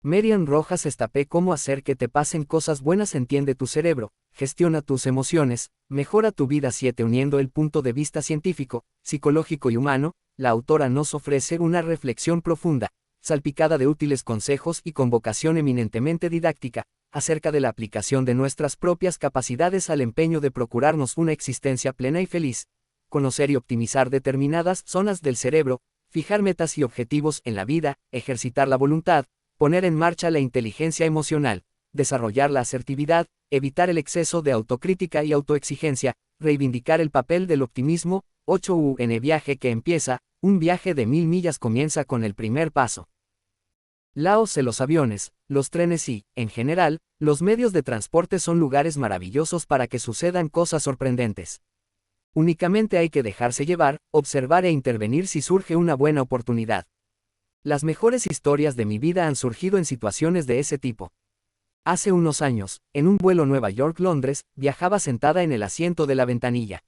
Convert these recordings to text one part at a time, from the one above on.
Merian Rojas Estapé. Cómo hacer que te pasen cosas buenas. Entiende tu cerebro, gestiona tus emociones, mejora tu vida. 7. Uniendo el punto de vista científico, psicológico y humano, la autora nos ofrece una reflexión profunda, salpicada de útiles consejos y con vocación eminentemente didáctica, acerca de la aplicación de nuestras propias capacidades al empeño de procurarnos una existencia plena y feliz, conocer y optimizar determinadas zonas del cerebro, fijar metas y objetivos en la vida, ejercitar la voluntad, poner en marcha la inteligencia emocional, desarrollar la asertividad, evitar el exceso de autocrítica y autoexigencia, reivindicar el papel del optimismo. 8. Un viaje que empieza, un viaje de 1000 millas comienza con el primer paso. Laos. Los aviones, los trenes y, en general, los medios de transporte son lugares maravillosos para que sucedan cosas sorprendentes. Únicamente hay que dejarse llevar, observar e intervenir si surge una buena oportunidad. Las mejores historias de mi vida han surgido en situaciones de ese tipo. Hace unos años, en un vuelo Nueva York-Londres, viajaba sentada en el asiento de la ventanilla.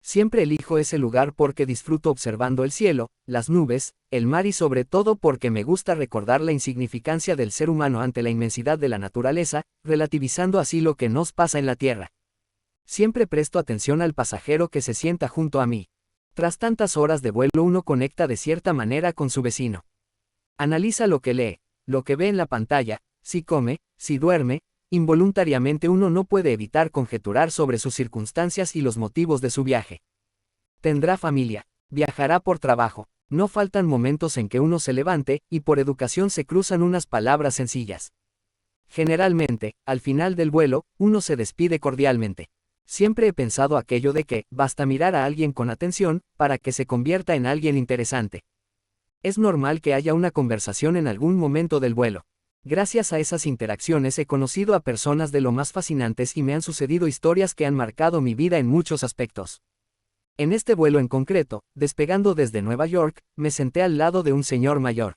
Siempre elijo ese lugar porque disfruto observando el cielo, las nubes, el mar y sobre todo porque me gusta recordar la insignificancia del ser humano ante la inmensidad de la naturaleza, relativizando así lo que nos pasa en la Tierra. Siempre presto atención al pasajero que se sienta junto a mí. Tras tantas horas de vuelo uno conecta de cierta manera con su vecino. Analiza lo que lee, lo que ve en la pantalla, si come, si duerme. Involuntariamente uno no puede evitar conjeturar sobre sus circunstancias y los motivos de su viaje. Tendrá familia, viajará por trabajo, no faltan momentos en que uno se levante, y por educación se cruzan unas palabras sencillas. Generalmente, al final del vuelo, uno se despide cordialmente. Siempre he pensado aquello de que, basta mirar a alguien con atención, para que se convierta en alguien interesante. Es normal que haya una conversación en algún momento del vuelo. Gracias a esas interacciones he conocido a personas de lo más fascinantes y me han sucedido historias que han marcado mi vida en muchos aspectos. En este vuelo en concreto, despegando desde Nueva York, me senté al lado de un señor mayor.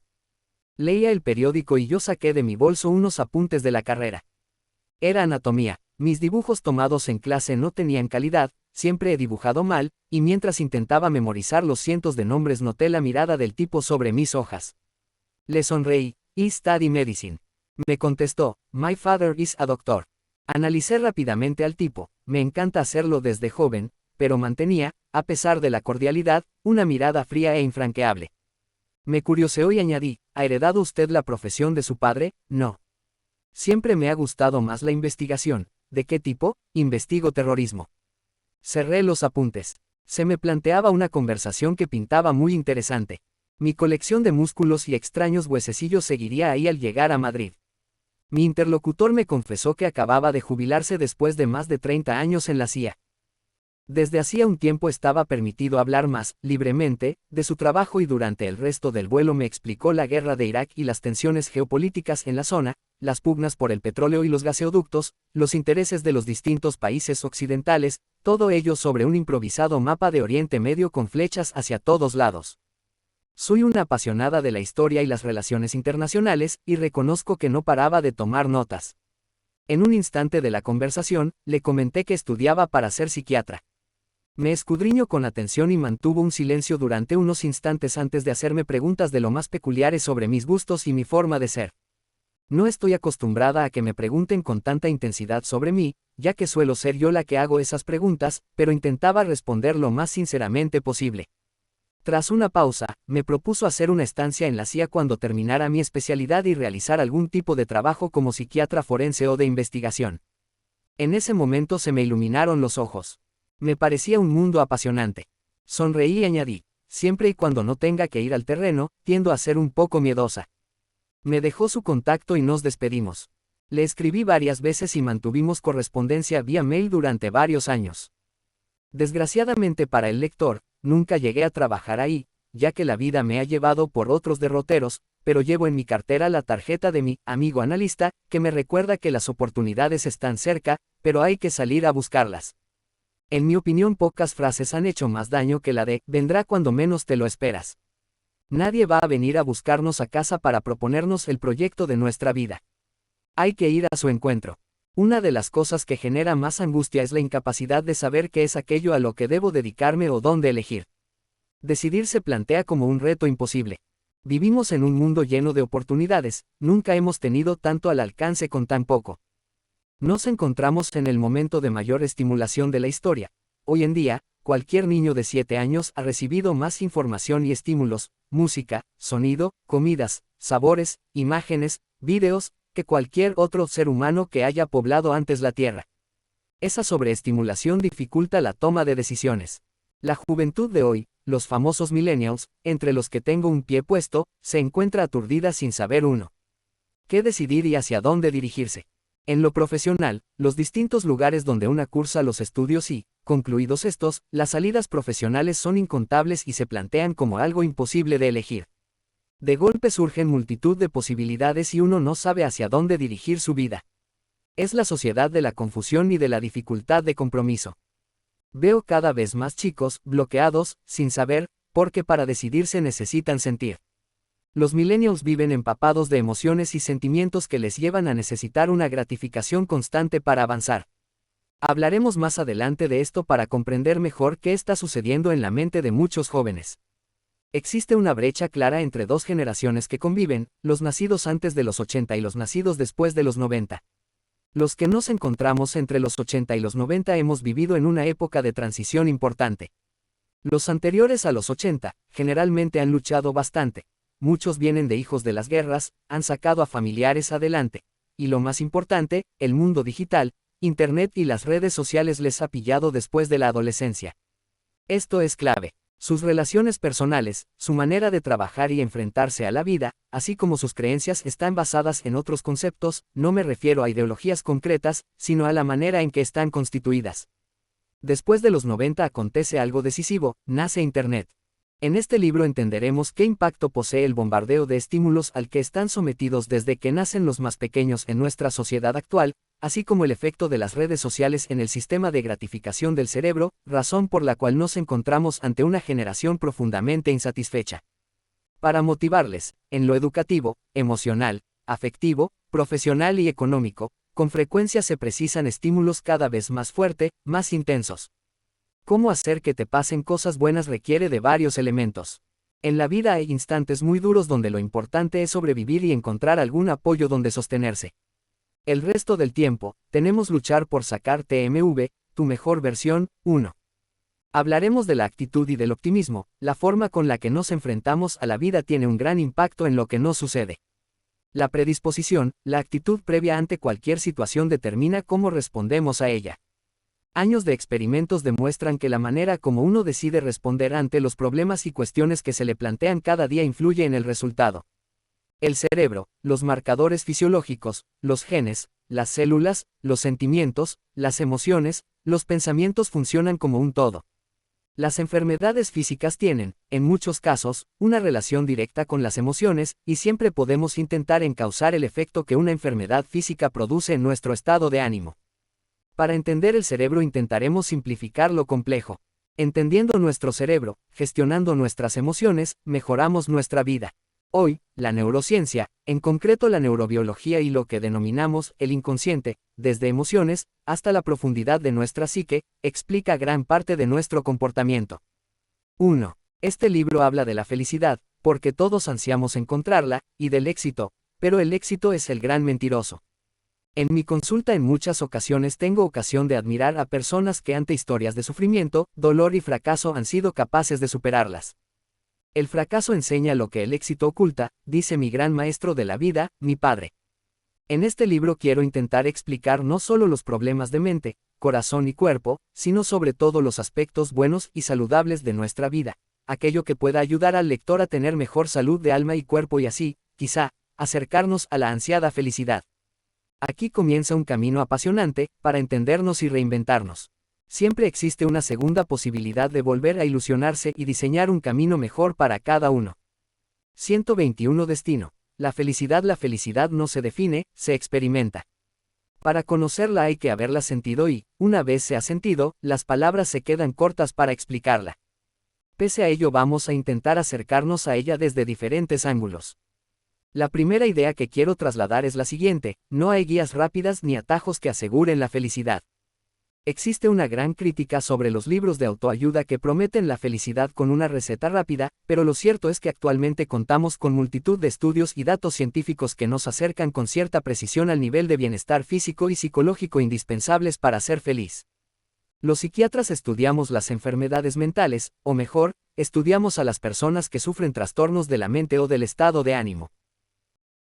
Leía el periódico y yo saqué de mi bolso unos apuntes de la carrera. Era anatomía. Mis dibujos tomados en clase no tenían calidad, siempre he dibujado mal, y mientras intentaba memorizar los cientos de nombres noté la mirada del tipo sobre mis hojas. Le sonreí. I study medicine. Me contestó, my father is a doctor. Analicé rápidamente al tipo, me encanta hacerlo desde joven, pero mantenía, a pesar de la cordialidad, una mirada fría e infranqueable. Me curioseó y añadí, ¿ha heredado usted la profesión de su padre? No. Siempre me ha gustado más la investigación. ¿De qué tipo? Investigo terrorismo. Cerré los apuntes. Se me planteaba una conversación que pintaba muy interesante. Mi colección de músculos y extraños huesecillos seguiría ahí al llegar a Madrid. Mi interlocutor me confesó que acababa de jubilarse después de más de 30 años en la CIA. Desde hacía un tiempo estaba permitido hablar más libremente de su trabajo y durante el resto del vuelo me explicó la guerra de Irak y las tensiones geopolíticas en la zona, las pugnas por el petróleo y los gaseoductos, los intereses de los distintos países occidentales, todo ello sobre un improvisado mapa de Oriente Medio con flechas hacia todos lados. Soy una apasionada de la historia y las relaciones internacionales, y reconozco que no paraba de tomar notas. En un instante de la conversación, le comenté que estudiaba para ser psiquiatra. Me escudriñó con atención y mantuvo un silencio durante unos instantes antes de hacerme preguntas de lo más peculiares sobre mis gustos y mi forma de ser. No estoy acostumbrada a que me pregunten con tanta intensidad sobre mí, ya que suelo ser yo la que hago esas preguntas, pero intentaba responder lo más sinceramente posible. Tras una pausa, me propuso hacer una estancia en la CIA cuando terminara mi especialidad y realizar algún tipo de trabajo como psiquiatra forense o de investigación. En ese momento se me iluminaron los ojos. Me parecía un mundo apasionante. Sonreí y añadí, siempre y cuando no tenga que ir al terreno, tiendo a ser un poco miedosa. Me dejó su contacto y nos despedimos. Le escribí varias veces y mantuvimos correspondencia vía mail durante varios años. Desgraciadamente para el lector, nunca llegué a trabajar ahí, ya que la vida me ha llevado por otros derroteros, pero llevo en mi cartera la tarjeta de mi amigo analista, que me recuerda que las oportunidades están cerca, pero hay que salir a buscarlas. En mi opinión, pocas frases han hecho más daño que la de vendrá cuando menos te lo esperas. Nadie va a venir a buscarnos a casa para proponernos el proyecto de nuestra vida. Hay que ir a su encuentro. Una de las cosas que genera más angustia es la incapacidad de saber qué es aquello a lo que debo dedicarme o dónde elegir. Decidir se plantea como un reto imposible. Vivimos en un mundo lleno de oportunidades, nunca hemos tenido tanto al alcance con tan poco. Nos encontramos en el momento de mayor estimulación de la historia. Hoy en día, cualquier niño de 7 años ha recibido más información y estímulos, música, sonido, comidas, sabores, imágenes, vídeos, que cualquier otro ser humano que haya poblado antes la Tierra. Esa sobreestimulación dificulta la toma de decisiones. La juventud de hoy, los famosos millennials, entre los que tengo un pie puesto, se encuentra aturdida sin saber uno qué decidir y hacia dónde dirigirse. En lo profesional, los distintos lugares donde una cursa los estudios y, concluidos estos, las salidas profesionales son incontables y se plantean como algo imposible de elegir. De golpe surgen multitud de posibilidades y uno no sabe hacia dónde dirigir su vida. Es la sociedad de la confusión y de la dificultad de compromiso. Veo cada vez más chicos, bloqueados, sin saber, porque para decidirse necesitan sentir. Los millennials viven empapados de emociones y sentimientos que les llevan a necesitar una gratificación constante para avanzar. Hablaremos más adelante de esto para comprender mejor qué está sucediendo en la mente de muchos jóvenes. Existe una brecha clara entre dos generaciones que conviven, los nacidos antes de los 80 y los nacidos después de los 90. Los que nos encontramos entre los 80 y los 90 hemos vivido en una época de transición importante. Los anteriores a los 80, generalmente han luchado bastante. Muchos vienen de hijos de las guerras, han sacado a familiares adelante. Y lo más importante, el mundo digital, Internet y las redes sociales les ha pillado después de la adolescencia. Esto es clave. Sus relaciones personales, su manera de trabajar y enfrentarse a la vida, así como sus creencias están basadas en otros conceptos, no me refiero a ideologías concretas, sino a la manera en que están constituidas. Después de los 90 acontece algo decisivo, nace Internet. En este libro entenderemos qué impacto posee el bombardeo de estímulos al que están sometidos desde que nacen los más pequeños en nuestra sociedad actual, así como el efecto de las redes sociales en el sistema de gratificación del cerebro, razón por la cual nos encontramos ante una generación profundamente insatisfecha. Para motivarles, en lo educativo, emocional, afectivo, profesional y económico, con frecuencia se precisan estímulos cada vez más fuertes, más intensos. Cómo hacer que te pasen cosas buenas requiere de varios elementos. En la vida hay instantes muy duros donde lo importante es sobrevivir y encontrar algún apoyo donde sostenerse. El resto del tiempo, tenemos luchar por sacar TMV, tu mejor versión, 1. Hablaremos de la actitud y del optimismo. La forma con la que nos enfrentamos a la vida tiene un gran impacto en lo que nos sucede. La predisposición, la actitud previa ante cualquier situación determina cómo respondemos a ella. Años de experimentos demuestran que la manera como uno decide responder ante los problemas y cuestiones que se le plantean cada día influye en el resultado. El cerebro, los marcadores fisiológicos, los genes, las células, los sentimientos, las emociones, los pensamientos funcionan como un todo. Las enfermedades físicas tienen, en muchos casos, una relación directa con las emociones, y siempre podemos intentar encauzar el efecto que una enfermedad física produce en nuestro estado de ánimo. Para entender el cerebro intentaremos simplificar lo complejo. Entendiendo nuestro cerebro, gestionando nuestras emociones, mejoramos nuestra vida. Hoy, la neurociencia, en concreto la neurobiología y lo que denominamos el inconsciente, desde emociones, hasta la profundidad de nuestra psique, explica gran parte de nuestro comportamiento. 1. Este libro habla de la felicidad, porque todos ansiamos encontrarla, y del éxito, pero el éxito es el gran mentiroso. En mi consulta en muchas ocasiones tengo ocasión de admirar a personas que ante historias de sufrimiento, dolor y fracaso han sido capaces de superarlas. El fracaso enseña lo que el éxito oculta, dice mi gran maestro de la vida, mi padre. En este libro quiero intentar explicar no solo los problemas de mente, corazón y cuerpo, sino sobre todo los aspectos buenos y saludables de nuestra vida, aquello que pueda ayudar al lector a tener mejor salud de alma y cuerpo y así, quizá, acercarnos a la ansiada felicidad. Aquí comienza un camino apasionante, para entendernos y reinventarnos. Siempre existe una segunda posibilidad de volver a ilusionarse y diseñar un camino mejor para cada uno. 121 Destino. La felicidad no se define, se experimenta. Para conocerla hay que haberla sentido y, una vez se ha sentido, las palabras se quedan cortas para explicarla. Pese a ello vamos a intentar acercarnos a ella desde diferentes ángulos. La primera idea que quiero trasladar es la siguiente: no hay guías rápidas ni atajos que aseguren la felicidad. Existe una gran crítica sobre los libros de autoayuda que prometen la felicidad con una receta rápida, pero lo cierto es que actualmente contamos con multitud de estudios y datos científicos que nos acercan con cierta precisión al nivel de bienestar físico y psicológico indispensables para ser feliz. Los psiquiatras estudiamos las enfermedades mentales, o mejor, estudiamos a las personas que sufren trastornos de la mente o del estado de ánimo.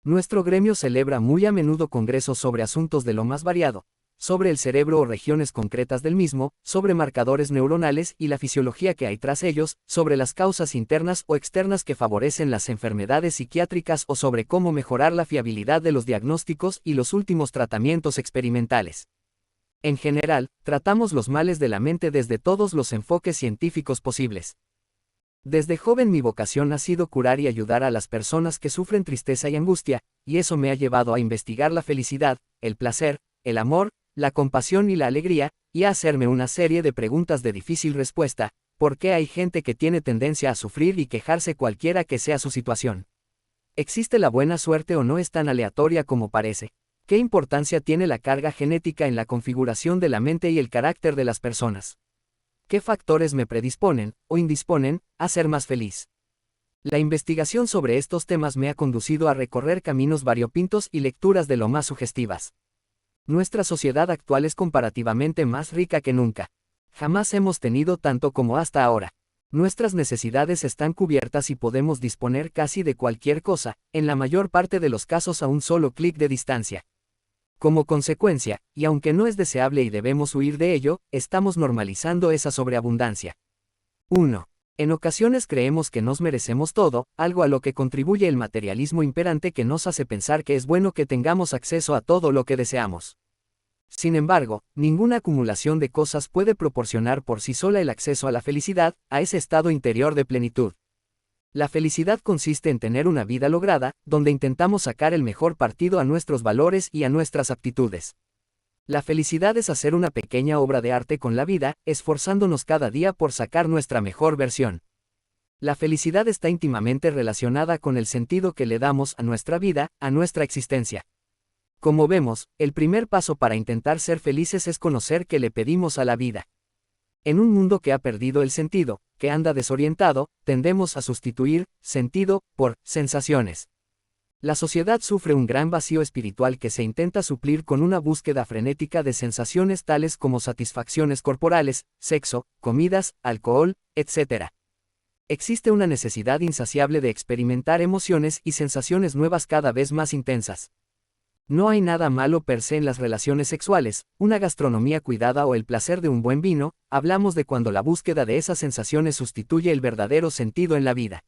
Nuestro gremio celebra muy a menudo congresos sobre asuntos de lo más variado, sobre el cerebro o regiones concretas del mismo, sobre marcadores neuronales y la fisiología que hay tras ellos, sobre las causas internas o externas que favorecen las enfermedades psiquiátricas o sobre cómo mejorar la fiabilidad de los diagnósticos y los últimos tratamientos experimentales. En general, tratamos los males de la mente desde todos los enfoques científicos posibles. Desde joven mi vocación ha sido curar y ayudar a las personas que sufren tristeza y angustia, y eso me ha llevado a investigar la felicidad, el placer, el amor, la compasión y la alegría, y a hacerme una serie de preguntas de difícil respuesta: ¿por qué hay gente que tiene tendencia a sufrir y quejarse cualquiera que sea su situación? ¿Existe la buena suerte o no es tan aleatoria como parece? ¿Qué importancia tiene la carga genética en la configuración de la mente y el carácter de las personas? ¿Qué factores me predisponen, o indisponen, a ser más feliz? La investigación sobre estos temas me ha conducido a recorrer caminos variopintos y lecturas de lo más sugestivas. Nuestra sociedad actual es comparativamente más rica que nunca. Jamás hemos tenido tanto como hasta ahora. Nuestras necesidades están cubiertas y podemos disponer casi de cualquier cosa, en la mayor parte de los casos a un solo clic de distancia. Como consecuencia, y aunque no es deseable y debemos huir de ello, estamos normalizando esa sobreabundancia. 1. En ocasiones creemos que nos merecemos todo, algo a lo que contribuye el materialismo imperante que nos hace pensar que es bueno que tengamos acceso a todo lo que deseamos. Sin embargo, ninguna acumulación de cosas puede proporcionar por sí sola el acceso a la felicidad, a ese estado interior de plenitud. La felicidad consiste en tener una vida lograda, donde intentamos sacar el mejor partido a nuestros valores y a nuestras aptitudes. La felicidad es hacer una pequeña obra de arte con la vida, esforzándonos cada día por sacar nuestra mejor versión. La felicidad está íntimamente relacionada con el sentido que le damos a nuestra vida, a nuestra existencia. Como vemos, el primer paso para intentar ser felices es conocer qué le pedimos a la vida. En un mundo que ha perdido el sentido, que anda desorientado, tendemos a sustituir sentido por sensaciones. La sociedad sufre un gran vacío espiritual que se intenta suplir con una búsqueda frenética de sensaciones tales como satisfacciones corporales, sexo, comidas, alcohol, etc. Existe una necesidad insaciable de experimentar emociones y sensaciones nuevas cada vez más intensas. No hay nada malo per se en las relaciones sexuales, una gastronomía cuidada o el placer de un buen vino. Hablamos de cuando la búsqueda de esas sensaciones sustituye el verdadero sentido en la vida.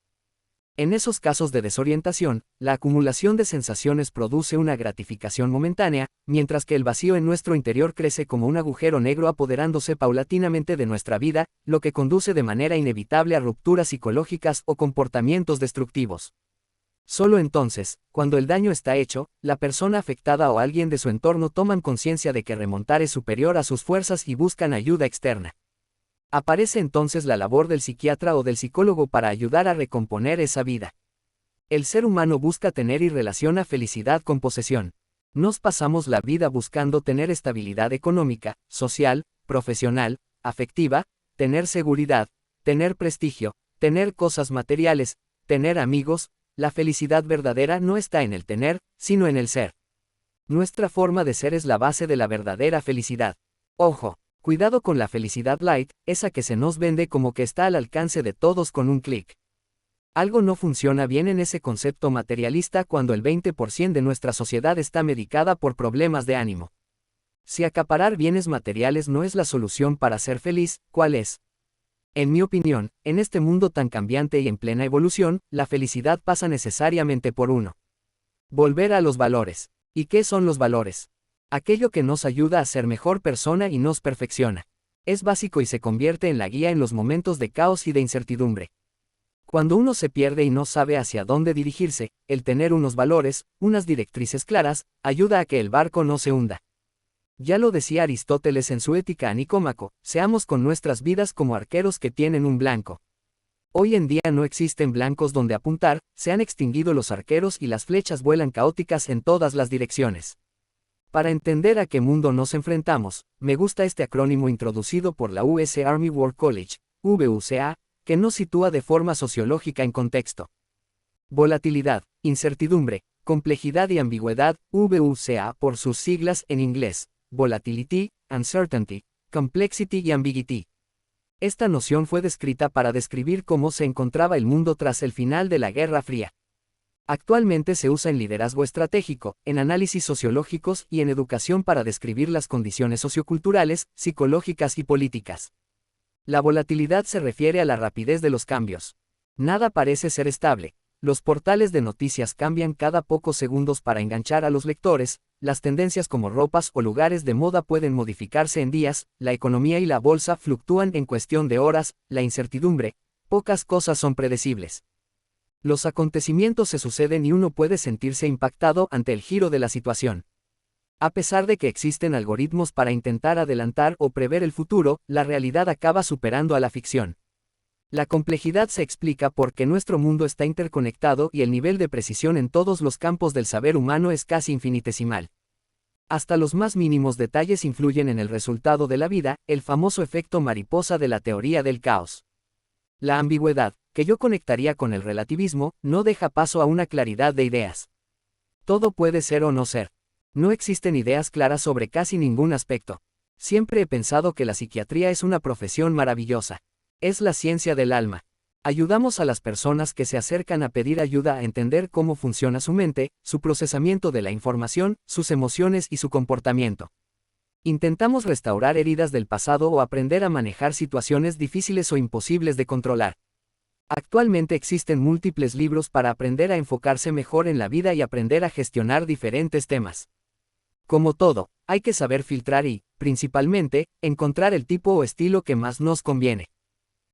En esos casos de desorientación, la acumulación de sensaciones produce una gratificación momentánea, mientras que el vacío en nuestro interior crece como un agujero negro apoderándose paulatinamente de nuestra vida, lo que conduce de manera inevitable a rupturas psicológicas o comportamientos destructivos. Solo entonces, cuando el daño está hecho, la persona afectada o alguien de su entorno toman conciencia de que remontar es superior a sus fuerzas y buscan ayuda externa. Aparece entonces la labor del psiquiatra o del psicólogo para ayudar a recomponer esa vida. El ser humano busca tener y relaciona felicidad con posesión. Nos pasamos la vida buscando tener estabilidad económica, social, profesional, afectiva, tener seguridad, tener prestigio, tener cosas materiales, tener amigos. La felicidad verdadera no está en el tener, sino en el ser. Nuestra forma de ser es la base de la verdadera felicidad. Ojo, cuidado con la felicidad light, esa que se nos vende como que está al alcance de todos con un clic. Algo no funciona bien en ese concepto materialista cuando el 20% de nuestra sociedad está medicada por problemas de ánimo. Si acaparar bienes materiales no es la solución para ser feliz, ¿cuál es? En mi opinión, en este mundo tan cambiante y en plena evolución, la felicidad pasa necesariamente por uno. Volver a los valores. ¿Y qué son los valores? Aquello que nos ayuda a ser mejor persona y nos perfecciona. Es básico y se convierte en la guía en los momentos de caos y de incertidumbre. Cuando uno se pierde y no sabe hacia dónde dirigirse, el tener unos valores, unas directrices claras, ayuda a que el barco no se hunda. Ya lo decía Aristóteles en su Ética a Nicómaco, seamos con nuestras vidas como arqueros que tienen un blanco. Hoy en día no existen blancos donde apuntar, se han extinguido los arqueros y las flechas vuelan caóticas en todas las direcciones. Para entender a qué mundo nos enfrentamos, me gusta este acrónimo introducido por la US Army War College, VUCA, que nos sitúa de forma sociológica en contexto. Volatilidad, incertidumbre, complejidad y ambigüedad, VUCA por sus siglas en inglés, Volatility, Uncertainty, Complexity y Ambiguity. Esta noción fue descrita para describir cómo se encontraba el mundo tras el final de la Guerra Fría. Actualmente se usa en liderazgo estratégico, en análisis sociológicos y en educación para describir las condiciones socioculturales, psicológicas y políticas. La volatilidad se refiere a la rapidez de los cambios. Nada parece ser estable. Los portales de noticias cambian cada pocos segundos para enganchar a los lectores, las tendencias como ropas o lugares de moda pueden modificarse en días, la economía y la bolsa fluctúan en cuestión de horas, la incertidumbre, pocas cosas son predecibles. Los acontecimientos se suceden y uno puede sentirse impactado ante el giro de la situación. A pesar de que existen algoritmos para intentar adelantar o prever el futuro, la realidad acaba superando a la ficción. La complejidad se explica porque nuestro mundo está interconectado y el nivel de precisión en todos los campos del saber humano es casi infinitesimal. Hasta los más mínimos detalles influyen en el resultado de la vida, el famoso efecto mariposa de la teoría del caos. La ambigüedad, que yo conectaría con el relativismo, no deja paso a una claridad de ideas. Todo puede ser o no ser. No existen ideas claras sobre casi ningún aspecto. Siempre he pensado que la psiquiatría es una profesión maravillosa. Es la ciencia del alma. Ayudamos a las personas que se acercan a pedir ayuda a entender cómo funciona su mente, su procesamiento de la información, sus emociones y su comportamiento. Intentamos restaurar heridas del pasado o aprender a manejar situaciones difíciles o imposibles de controlar. Actualmente existen múltiples libros para aprender a enfocarse mejor en la vida y aprender a gestionar diferentes temas. Como todo, hay que saber filtrar y, principalmente, encontrar el tipo o estilo que más nos conviene.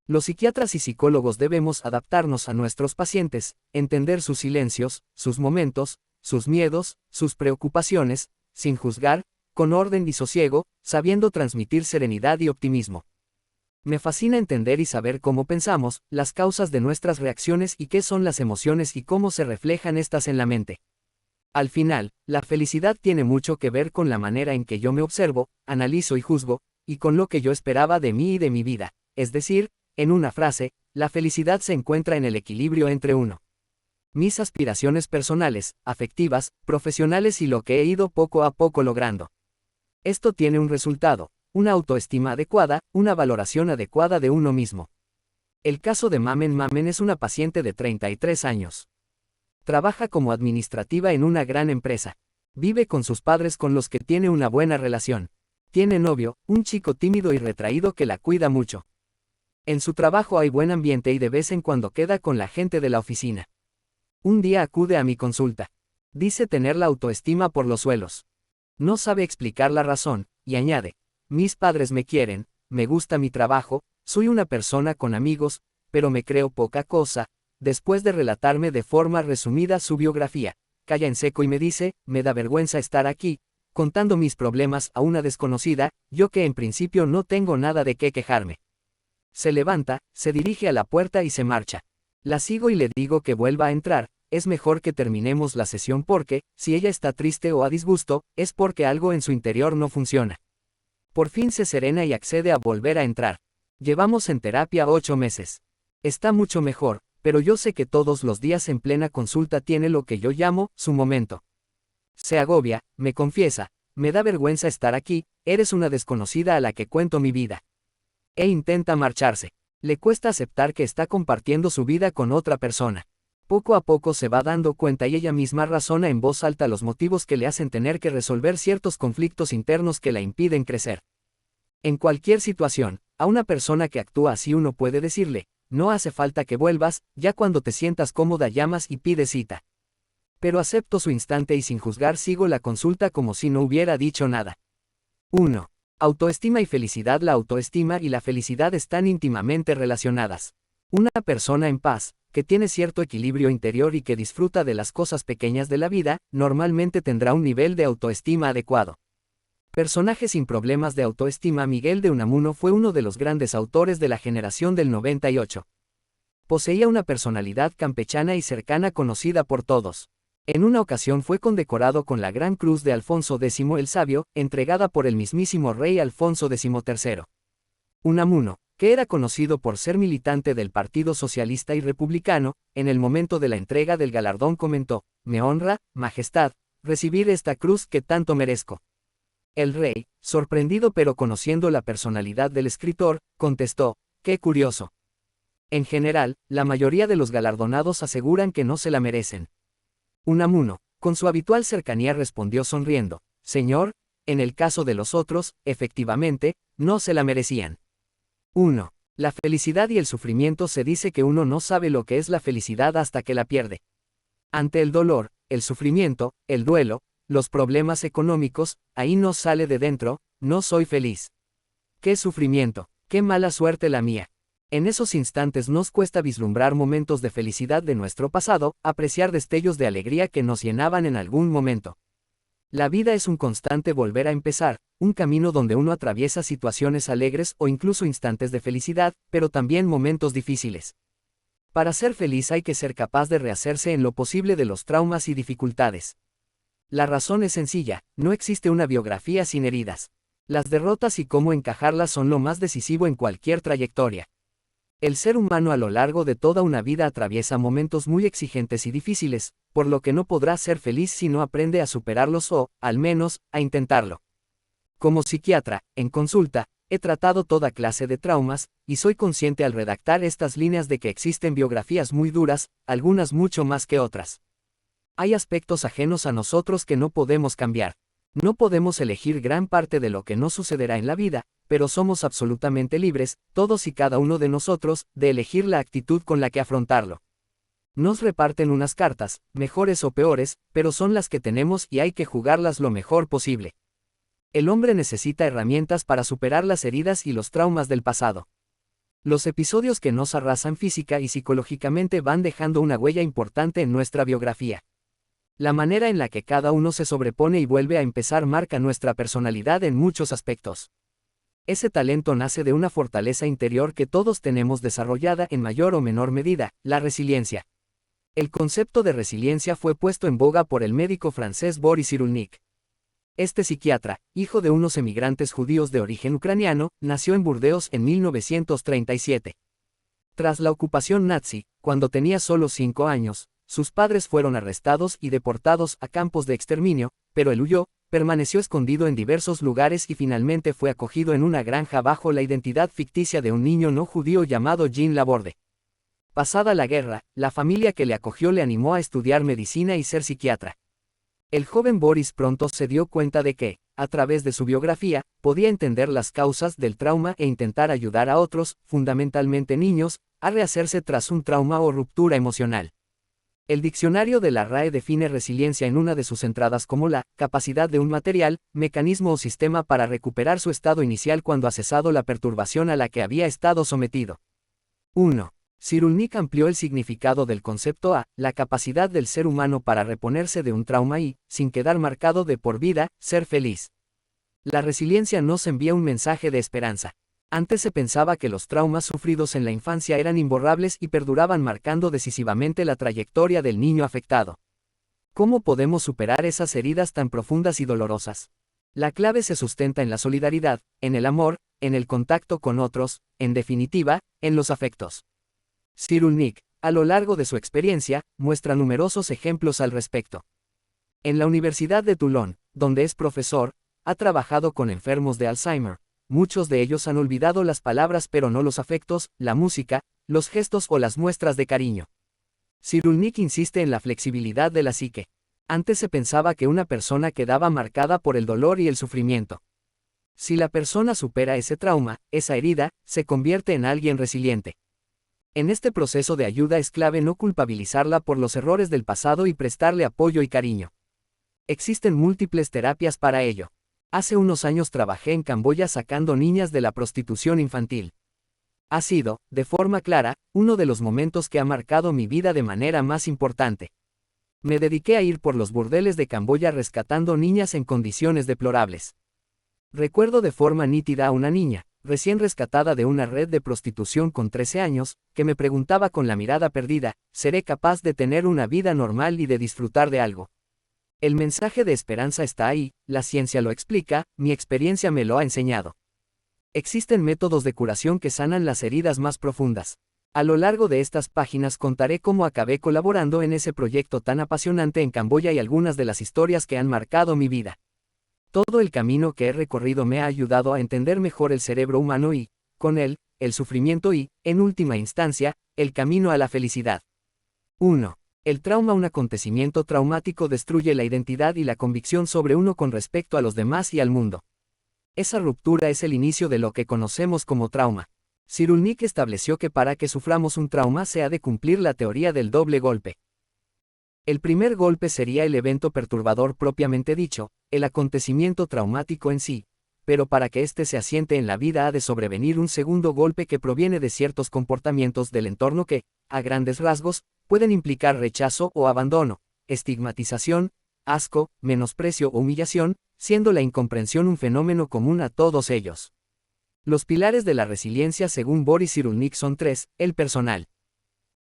Los psiquiatras y psicólogos debemos adaptarnos a nuestros pacientes, entender sus silencios, sus momentos, sus miedos, sus preocupaciones, sin juzgar, con orden y sosiego, sabiendo transmitir serenidad y optimismo. Me fascina entender y saber cómo pensamos, las causas de nuestras reacciones y qué son las emociones y cómo se reflejan estas en la mente. Al final, la felicidad tiene mucho que ver con la manera en que yo me observo, analizo y juzgo, y con lo que yo esperaba de mí y de mi vida, es decir, en una frase, la felicidad se encuentra en el equilibrio entre uno. Mis aspiraciones personales, afectivas, profesionales y lo que he ido poco a poco logrando. Esto tiene un resultado, una autoestima adecuada, una valoración adecuada de uno mismo. El caso de Mamen Mamen es una paciente de 33 años. Trabaja como administrativa en una gran empresa. Vive con sus padres con los que tiene una buena relación. Tiene novio, un chico tímido y retraído que la cuida mucho. En su trabajo hay buen ambiente y de vez en cuando queda con la gente de la oficina. Un día acude a mi consulta. Dice tener la autoestima por los suelos. No sabe explicar la razón, y añade, mis padres me quieren, me gusta mi trabajo, soy una persona con amigos, pero me creo poca cosa. Después de relatarme de forma resumida su biografía, calla en seco y me dice, me da vergüenza estar aquí, contando mis problemas a una desconocida, yo que en principio no tengo nada de qué quejarme. Se levanta, se dirige a la puerta y se marcha. La sigo y le digo que vuelva a entrar, es mejor que terminemos la sesión porque, si ella está triste o a disgusto, es porque algo en su interior no funciona. Por fin se serena y accede a volver a entrar. Llevamos en terapia 8 meses. Está mucho mejor, pero yo sé que todos los días en plena consulta tiene lo que yo llamo, su momento. Se agobia, me confiesa, me da vergüenza estar aquí, eres una desconocida a la que cuento mi vida. E intenta marcharse. Le cuesta aceptar que está compartiendo su vida con otra persona. Poco a poco se va dando cuenta y ella misma razona en voz alta los motivos que le hacen tener que resolver ciertos conflictos internos que la impiden crecer. En cualquier situación, a una persona que actúa así uno puede decirle, no hace falta que vuelvas, ya cuando te sientas cómoda llamas y pides cita. Pero acepto su instante y sin juzgar sigo la consulta como si no hubiera dicho nada. 1. Autoestima y felicidad. La autoestima y la felicidad están íntimamente relacionadas. Una persona en paz, que tiene cierto equilibrio interior y que disfruta de las cosas pequeñas de la vida, normalmente tendrá un nivel de autoestima adecuado. Personaje sin problemas de autoestima. Miguel de Unamuno fue uno de los grandes autores de la generación del 98. Poseía una personalidad campechana y cercana conocida por todos. En una ocasión fue condecorado con la Gran Cruz de Alfonso X el Sabio, entregada por el mismísimo rey Alfonso XIII. Unamuno, que era conocido por ser militante del Partido Socialista y Republicano, en el momento de la entrega del galardón comentó: «Me honra, Majestad, recibir esta cruz que tanto merezco». El rey, sorprendido pero conociendo la personalidad del escritor, contestó: «Qué curioso. En general, la mayoría de los galardonados aseguran que no se la merecen». Unamuno, con su habitual cercanía, respondió sonriendo: «Señor, en el caso de los otros, efectivamente, no se la merecían». 1. La felicidad y el sufrimiento. Se dice que uno no sabe lo que es la felicidad hasta que la pierde. Ante el dolor, el sufrimiento, el duelo, los problemas económicos, ahí nos sale de dentro: «No soy feliz. ¡Qué sufrimiento! ¡Qué mala suerte la mía!». En esos instantes nos cuesta vislumbrar momentos de felicidad de nuestro pasado, apreciar destellos de alegría que nos llenaban en algún momento. La vida es un constante volver a empezar, un camino donde uno atraviesa situaciones alegres o incluso instantes de felicidad, pero también momentos difíciles. Para ser feliz hay que ser capaz de rehacerse en lo posible de los traumas y dificultades. La razón es sencilla: no existe una biografía sin heridas. Las derrotas y cómo encajarlas son lo más decisivo en cualquier trayectoria. El ser humano a lo largo de toda una vida atraviesa momentos muy exigentes y difíciles, por lo que no podrá ser feliz si no aprende a superarlos o, al menos, a intentarlo. Como psiquiatra, en consulta, he tratado toda clase de traumas, y soy consciente al redactar estas líneas de que existen biografías muy duras, algunas mucho más que otras. Hay aspectos ajenos a nosotros que no podemos cambiar. No podemos elegir gran parte de lo que nos sucederá en la vida, pero somos absolutamente libres, todos y cada uno de nosotros, de elegir la actitud con la que afrontarlo. Nos reparten unas cartas, mejores o peores, pero son las que tenemos y hay que jugarlas lo mejor posible. El hombre necesita herramientas para superar las heridas y los traumas del pasado. Los episodios que nos arrasan física y psicológicamente van dejando una huella importante en nuestra biografía. La manera en la que cada uno se sobrepone y vuelve a empezar marca nuestra personalidad en muchos aspectos. Ese talento nace de una fortaleza interior que todos tenemos desarrollada en mayor o menor medida: la resiliencia. El concepto de resiliencia fue puesto en boga por el médico francés Boris Cyrulnik. Este psiquiatra, hijo de unos emigrantes judíos de origen ucraniano, nació en Burdeos en 1937. Tras la ocupación nazi, cuando tenía solo 5 años, sus padres fueron arrestados y deportados a campos de exterminio, pero él huyó, permaneció escondido en diversos lugares y finalmente fue acogido en una granja bajo la identidad ficticia de un niño no judío llamado Jean Laborde. Pasada la guerra, la familia que le acogió le animó a estudiar medicina y ser psiquiatra. El joven Boris pronto se dio cuenta de que, a través de su biografía, podía entender las causas del trauma e intentar ayudar a otros, fundamentalmente niños, a rehacerse tras un trauma o ruptura emocional. El diccionario de la RAE define resiliencia en una de sus entradas como la capacidad de un material, mecanismo o sistema para recuperar su estado inicial cuando ha cesado la perturbación a la que había estado sometido. 1. Cyrulnik amplió el significado del concepto a la capacidad del ser humano para reponerse de un trauma y, sin quedar marcado de por vida, ser feliz. La resiliencia nos envía un mensaje de esperanza. Antes se pensaba que los traumas sufridos en la infancia eran imborrables y perduraban, marcando decisivamente la trayectoria del niño afectado. ¿Cómo podemos superar esas heridas tan profundas y dolorosas? La clave se sustenta en la solidaridad, en el amor, en el contacto con otros, en definitiva, en los afectos. Cyrulnik, a lo largo de su experiencia, muestra numerosos ejemplos al respecto. En la Universidad de Toulon, donde es profesor, ha trabajado con enfermos de Alzheimer. Muchos de ellos han olvidado las palabras pero no los afectos, la música, los gestos o las muestras de cariño. Cyrulnik insiste en la flexibilidad de la psique. Antes se pensaba que una persona quedaba marcada por el dolor y el sufrimiento. Si la persona supera ese trauma, esa herida, se convierte en alguien resiliente. En este proceso de ayuda es clave no culpabilizarla por los errores del pasado y prestarle apoyo y cariño. Existen múltiples terapias para ello. Hace unos años trabajé en Camboya sacando niñas de la prostitución infantil. Ha sido, de forma clara, uno de los momentos que ha marcado mi vida de manera más importante. Me dediqué a ir por los burdeles de Camboya rescatando niñas en condiciones deplorables. Recuerdo de forma nítida a una niña, recién rescatada de una red de prostitución con 13 años, que me preguntaba con la mirada perdida, ¿seré capaz de tener una vida normal y de disfrutar de algo? El mensaje de esperanza está ahí, la ciencia lo explica, mi experiencia me lo ha enseñado. Existen métodos de curación que sanan las heridas más profundas. A lo largo de estas páginas contaré cómo acabé colaborando en ese proyecto tan apasionante en Camboya y algunas de las historias que han marcado mi vida. Todo el camino que he recorrido me ha ayudado a entender mejor el cerebro humano y, con él, el sufrimiento y, en última instancia, el camino a la felicidad. 1. El trauma. Un acontecimiento traumático destruye la identidad y la convicción sobre uno con respecto a los demás y al mundo. Esa ruptura es el inicio de lo que conocemos como trauma. Cyrulnik estableció que para que suframos un trauma se ha de cumplir la teoría del doble golpe. El primer golpe sería el evento perturbador propiamente dicho, el acontecimiento traumático en sí, pero para que éste se asiente en la vida ha de sobrevenir un segundo golpe que proviene de ciertos comportamientos del entorno que, a grandes rasgos, pueden implicar rechazo o abandono, estigmatización, asco, menosprecio o humillación, siendo la incomprensión un fenómeno común a todos ellos. Los pilares de la resiliencia según Boris Cyrulnik son 3, el personal.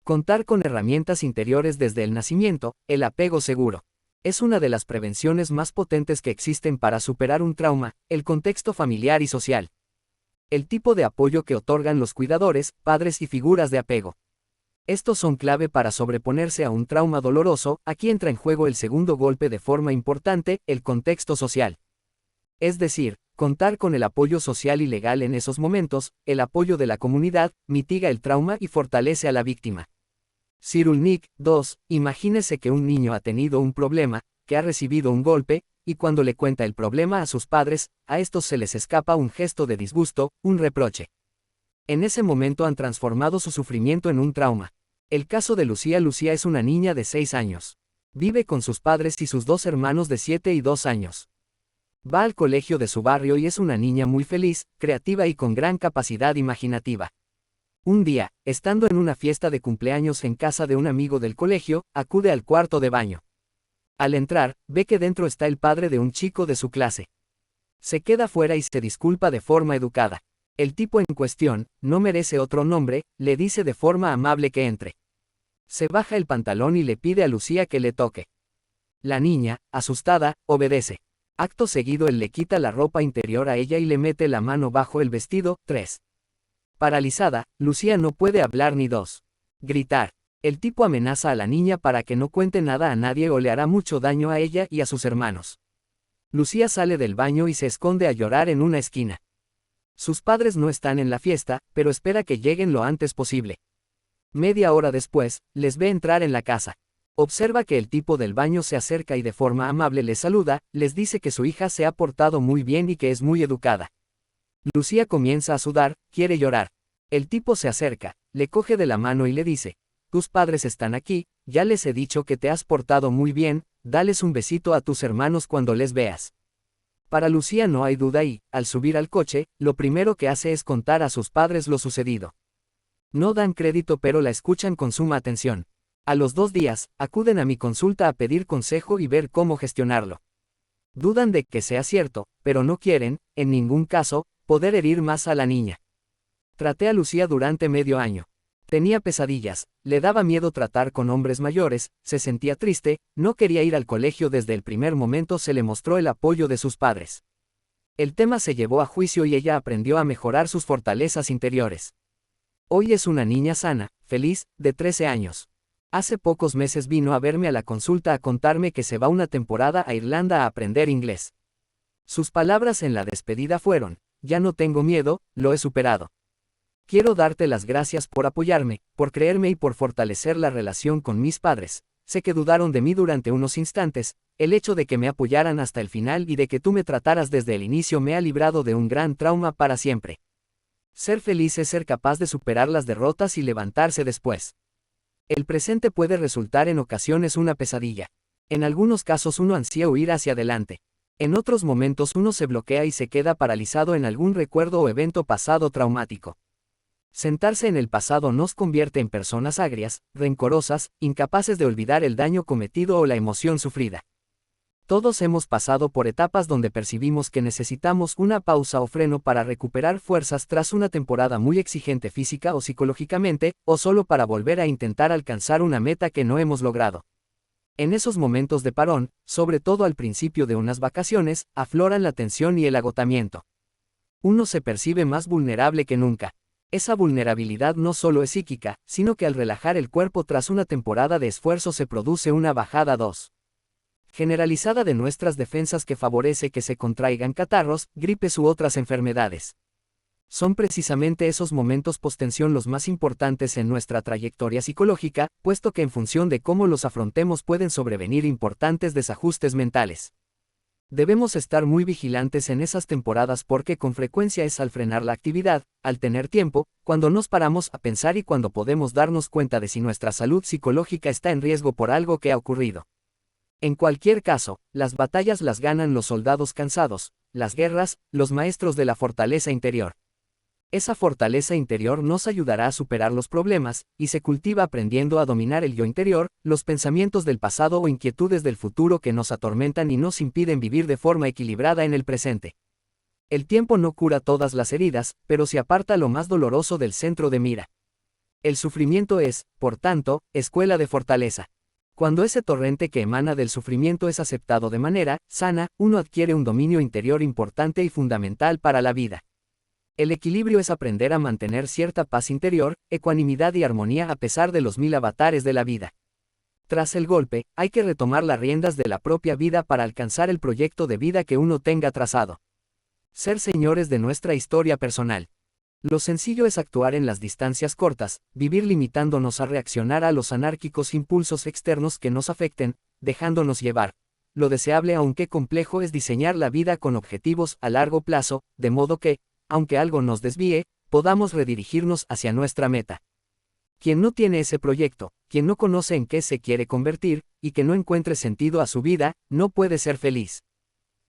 Contar con herramientas interiores desde el nacimiento, el apego seguro. Es una de las prevenciones más potentes que existen para superar un trauma, el contexto familiar y social. El tipo de apoyo que otorgan los cuidadores, padres y figuras de apego. Estos son clave para sobreponerse a un trauma doloroso. Aquí entra en juego el segundo golpe de forma importante, el contexto social. Es decir, contar con el apoyo social y legal en esos momentos, el apoyo de la comunidad, mitiga el trauma y fortalece a la víctima. Cyrulnik, 2. Imagínese que un niño ha tenido un problema, que ha recibido un golpe, y cuando le cuenta el problema a sus padres, a estos se les escapa un gesto de disgusto, un reproche. En ese momento han transformado su sufrimiento en un trauma. El caso de Lucía. Lucía es una niña de 6 años. Vive con sus padres y sus 2 hermanos de 7 y 2 años. Va al colegio de su barrio y es una niña muy feliz, creativa y con gran capacidad imaginativa. Un día, estando en una fiesta de cumpleaños en casa de un amigo del colegio, acude al cuarto de baño. Al entrar, ve que dentro está el padre de un chico de su clase. Se queda fuera y se disculpa de forma educada. El tipo en cuestión, no merece otro nombre, le dice de forma amable que entre. Se baja el pantalón y le pide a Lucía que le toque. La niña, asustada, obedece. Acto seguido él le quita la ropa interior a ella y le mete la mano bajo el vestido. 3. Paralizada, Lucía no puede hablar ni gritar. El tipo amenaza a la niña para que no cuente nada a nadie o le hará mucho daño a ella y a sus hermanos. Lucía sale del baño y se esconde a llorar en una esquina. Sus padres no están en la fiesta, pero espera que lleguen lo antes posible. Media hora después, les ve entrar en la casa. Observa que el tipo del baño se acerca y de forma amable les saluda, les dice que su hija se ha portado muy bien y que es muy educada. Lucía comienza a sudar, quiere llorar. El tipo se acerca, le coge de la mano y le dice, tus padres están aquí, ya les he dicho que te has portado muy bien, dales un besito a tus hermanos cuando les veas. Para Lucía no hay duda y, al subir al coche, lo primero que hace es contar a sus padres lo sucedido. No dan crédito pero la escuchan con suma atención. A los 2 días, acuden a mi consulta a pedir consejo y ver cómo gestionarlo. Dudan de que sea cierto, pero no quieren, en ningún caso, poder herir más a la niña. Traté a Lucía durante medio año. Tenía pesadillas, le daba miedo tratar con hombres mayores, se sentía triste, no quería ir al colegio. Desde el primer momento se le mostró el apoyo de sus padres. El tema se llevó a juicio y ella aprendió a mejorar sus fortalezas interiores. Hoy es una niña sana, feliz, de 13 años. Hace pocos meses vino a verme a la consulta a contarme que se va una temporada a Irlanda a aprender inglés. Sus palabras en la despedida fueron, ya no tengo miedo, lo he superado. Quiero darte las gracias por apoyarme, por creerme y por fortalecer la relación con mis padres. Sé que dudaron de mí durante unos instantes, el hecho de que me apoyaran hasta el final y de que tú me trataras desde el inicio me ha librado de un gran trauma para siempre. Ser feliz es ser capaz de superar las derrotas y levantarse después. El presente puede resultar en ocasiones una pesadilla. En algunos casos uno ansía huir hacia adelante. En otros momentos uno se bloquea y se queda paralizado en algún recuerdo o evento pasado traumático. Sentarse en el pasado nos convierte en personas agrias, rencorosas, incapaces de olvidar el daño cometido o la emoción sufrida. Todos hemos pasado por etapas donde percibimos que necesitamos una pausa o freno para recuperar fuerzas tras una temporada muy exigente física o psicológicamente, o solo para volver a intentar alcanzar una meta que no hemos logrado. En esos momentos de parón, sobre todo al principio de unas vacaciones, afloran la tensión y el agotamiento. Uno se percibe más vulnerable que nunca. Esa vulnerabilidad no solo es psíquica, sino que al relajar el cuerpo tras una temporada de esfuerzo se produce una bajada 2. Generalizada de nuestras defensas que favorece que se contraigan catarros, gripes u otras enfermedades. Son precisamente esos momentos postensión los más importantes en nuestra trayectoria psicológica, puesto que en función de cómo los afrontemos pueden sobrevenir importantes desajustes mentales. Debemos estar muy vigilantes en esas temporadas porque con frecuencia es al frenar la actividad, al tener tiempo, cuando nos paramos a pensar y cuando podemos darnos cuenta de si nuestra salud psicológica está en riesgo por algo que ha ocurrido. En cualquier caso, las batallas las ganan los soldados cansados, las guerras, los maestros de la fortaleza interior. Esa fortaleza interior nos ayudará a superar los problemas, y se cultiva aprendiendo a dominar el yo interior, los pensamientos del pasado o inquietudes del futuro que nos atormentan y nos impiden vivir de forma equilibrada en el presente. El tiempo no cura todas las heridas, pero se aparta lo más doloroso del centro de mira. El sufrimiento es, por tanto, escuela de fortaleza. Cuando ese torrente que emana del sufrimiento es aceptado de manera sana, uno adquiere un dominio interior importante y fundamental para la vida. El equilibrio es aprender a mantener cierta paz interior, ecuanimidad y armonía a pesar de los 1000 avatares de la vida. Tras el golpe, hay que retomar las riendas de la propia vida para alcanzar el proyecto de vida que uno tenga trazado. Ser señores de nuestra historia personal. Lo sencillo es actuar en las distancias cortas, vivir limitándonos a reaccionar a los anárquicos impulsos externos que nos afecten, dejándonos llevar. Lo deseable aunque complejo es diseñar la vida con objetivos a largo plazo, de modo que, aunque algo nos desvíe, podamos redirigirnos hacia nuestra meta. Quien no tiene ese proyecto, quien no conoce en qué se quiere convertir, y que no encuentre sentido a su vida, no puede ser feliz.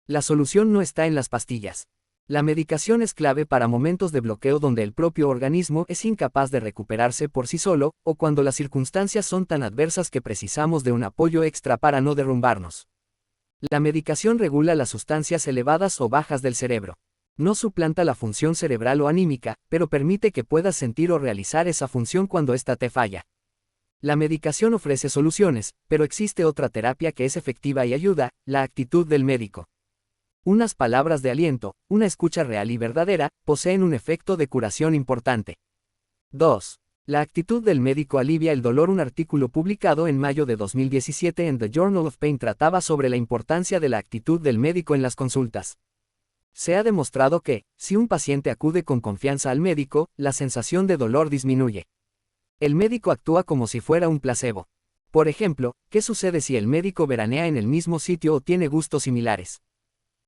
La solución no está en las pastillas. La medicación es clave para momentos de bloqueo donde el propio organismo es incapaz de recuperarse por sí solo, o cuando las circunstancias son tan adversas que precisamos de un apoyo extra para no derrumbarnos. La medicación regula las sustancias elevadas o bajas del cerebro. No suplanta la función cerebral o anímica, pero permite que puedas sentir o realizar esa función cuando ésta te falla. La medicación ofrece soluciones, pero existe otra terapia que es efectiva y ayuda, la actitud del médico. Unas palabras de aliento, una escucha real y verdadera, poseen un efecto de curación importante. 2. La actitud del médico alivia el dolor. Un artículo publicado en mayo de 2017 en The Journal of Pain trataba sobre la importancia de la actitud del médico en las consultas. Se ha demostrado que, si un paciente acude con confianza al médico, la sensación de dolor disminuye. El médico actúa como si fuera un placebo. Por ejemplo, ¿qué sucede si el médico veranea en el mismo sitio o tiene gustos similares?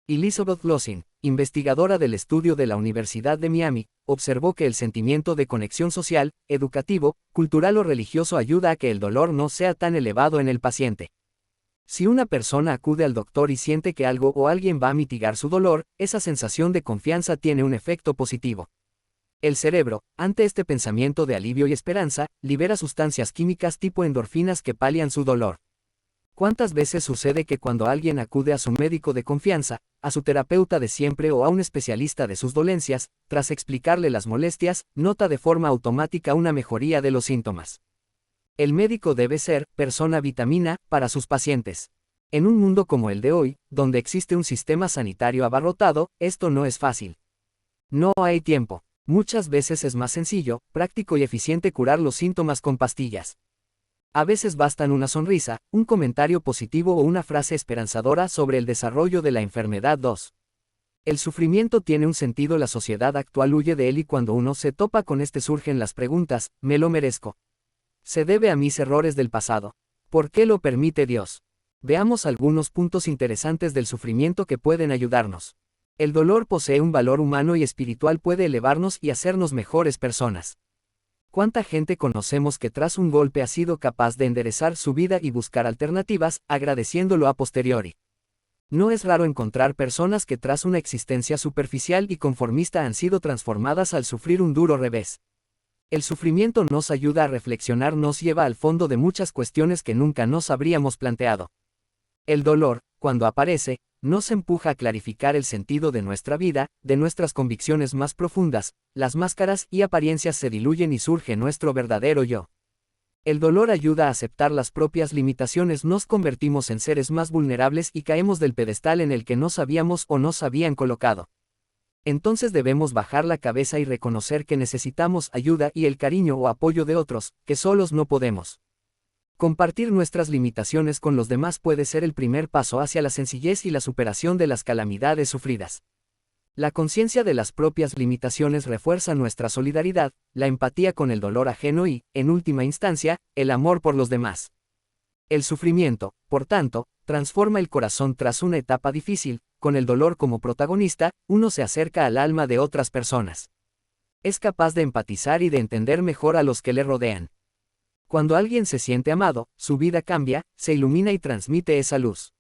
Elizabeth Lossin, investigadora del estudio de la Universidad de Miami, observó que el sentimiento de conexión social, educativo, cultural o religioso ayuda a que el dolor no sea tan elevado en el paciente. Si una persona acude al doctor y siente que algo o alguien va a mitigar su dolor, esa sensación de confianza tiene un efecto positivo. El cerebro, ante este pensamiento de alivio y esperanza, libera sustancias químicas tipo endorfinas que palian su dolor. ¿Cuántas veces sucede que cuando alguien acude a su médico de confianza, a su terapeuta de siempre o a un especialista de sus dolencias, tras explicarle las molestias, nota de forma automática una mejoría de los síntomas? El médico debe ser persona vitamina para sus pacientes. En un mundo como el de hoy, donde existe un sistema sanitario abarrotado, esto no es fácil. No hay tiempo. Muchas veces es más sencillo, práctico y eficiente curar los síntomas con pastillas. A veces bastan una sonrisa, un comentario positivo o una frase esperanzadora sobre el desarrollo de la enfermedad. 2. El sufrimiento tiene un sentido. La sociedad actual huye de él y cuando uno se topa con este surgen las preguntas, ¿me lo merezco? ¿Se debe a mis errores del pasado? ¿Por qué lo permite Dios? Veamos algunos puntos interesantes del sufrimiento que pueden ayudarnos. El dolor posee un valor humano y espiritual, puede elevarnos y hacernos mejores personas. ¿Cuánta gente conocemos que tras un golpe ha sido capaz de enderezar su vida y buscar alternativas, agradeciéndolo a posteriori? No es raro encontrar personas que tras una existencia superficial y conformista han sido transformadas al sufrir un duro revés. El sufrimiento nos ayuda a reflexionar, nos lleva al fondo de muchas cuestiones que nunca nos habríamos planteado. El dolor, cuando aparece, nos empuja a clarificar el sentido de nuestra vida, de nuestras convicciones más profundas, las máscaras y apariencias se diluyen y surge nuestro verdadero yo. El dolor ayuda a aceptar las propias limitaciones, nos convertimos en seres más vulnerables y caemos del pedestal en el que nos habíamos o nos habían colocado. Entonces debemos bajar la cabeza y reconocer que necesitamos ayuda y el cariño o apoyo de otros, que solos no podemos. Compartir nuestras limitaciones con los demás puede ser el primer paso hacia la sencillez y la superación de las calamidades sufridas. La conciencia de las propias limitaciones refuerza nuestra solidaridad, la empatía con el dolor ajeno y, en última instancia, el amor por los demás. El sufrimiento, por tanto, transforma el corazón tras una etapa difícil, con el dolor como protagonista, uno se acerca al alma de otras personas. Es capaz de empatizar y de entender mejor a los que le rodean. Cuando alguien se siente amado, su vida cambia, se ilumina y transmite esa luz.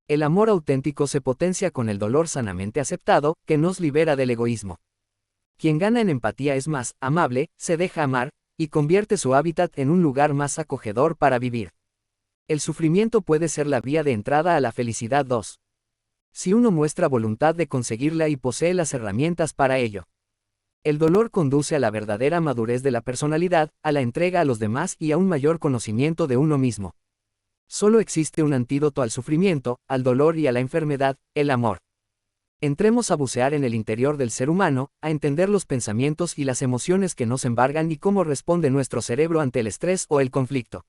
El amor auténtico se potencia con el dolor sanamente aceptado, que nos libera del egoísmo. Quien gana en empatía es más amable, se deja amar, y convierte su hábitat en un lugar más acogedor para vivir. El sufrimiento puede ser la vía de entrada a la felicidad 2. Si uno muestra voluntad de conseguirla y posee las herramientas para ello. El dolor conduce a la verdadera madurez de la personalidad, a la entrega a los demás y a un mayor conocimiento de uno mismo. Solo existe un antídoto al sufrimiento, al dolor y a la enfermedad, el amor. Entremos a bucear en el interior del ser humano, a entender los pensamientos y las emociones que nos embargan y cómo responde nuestro cerebro ante el estrés o el conflicto.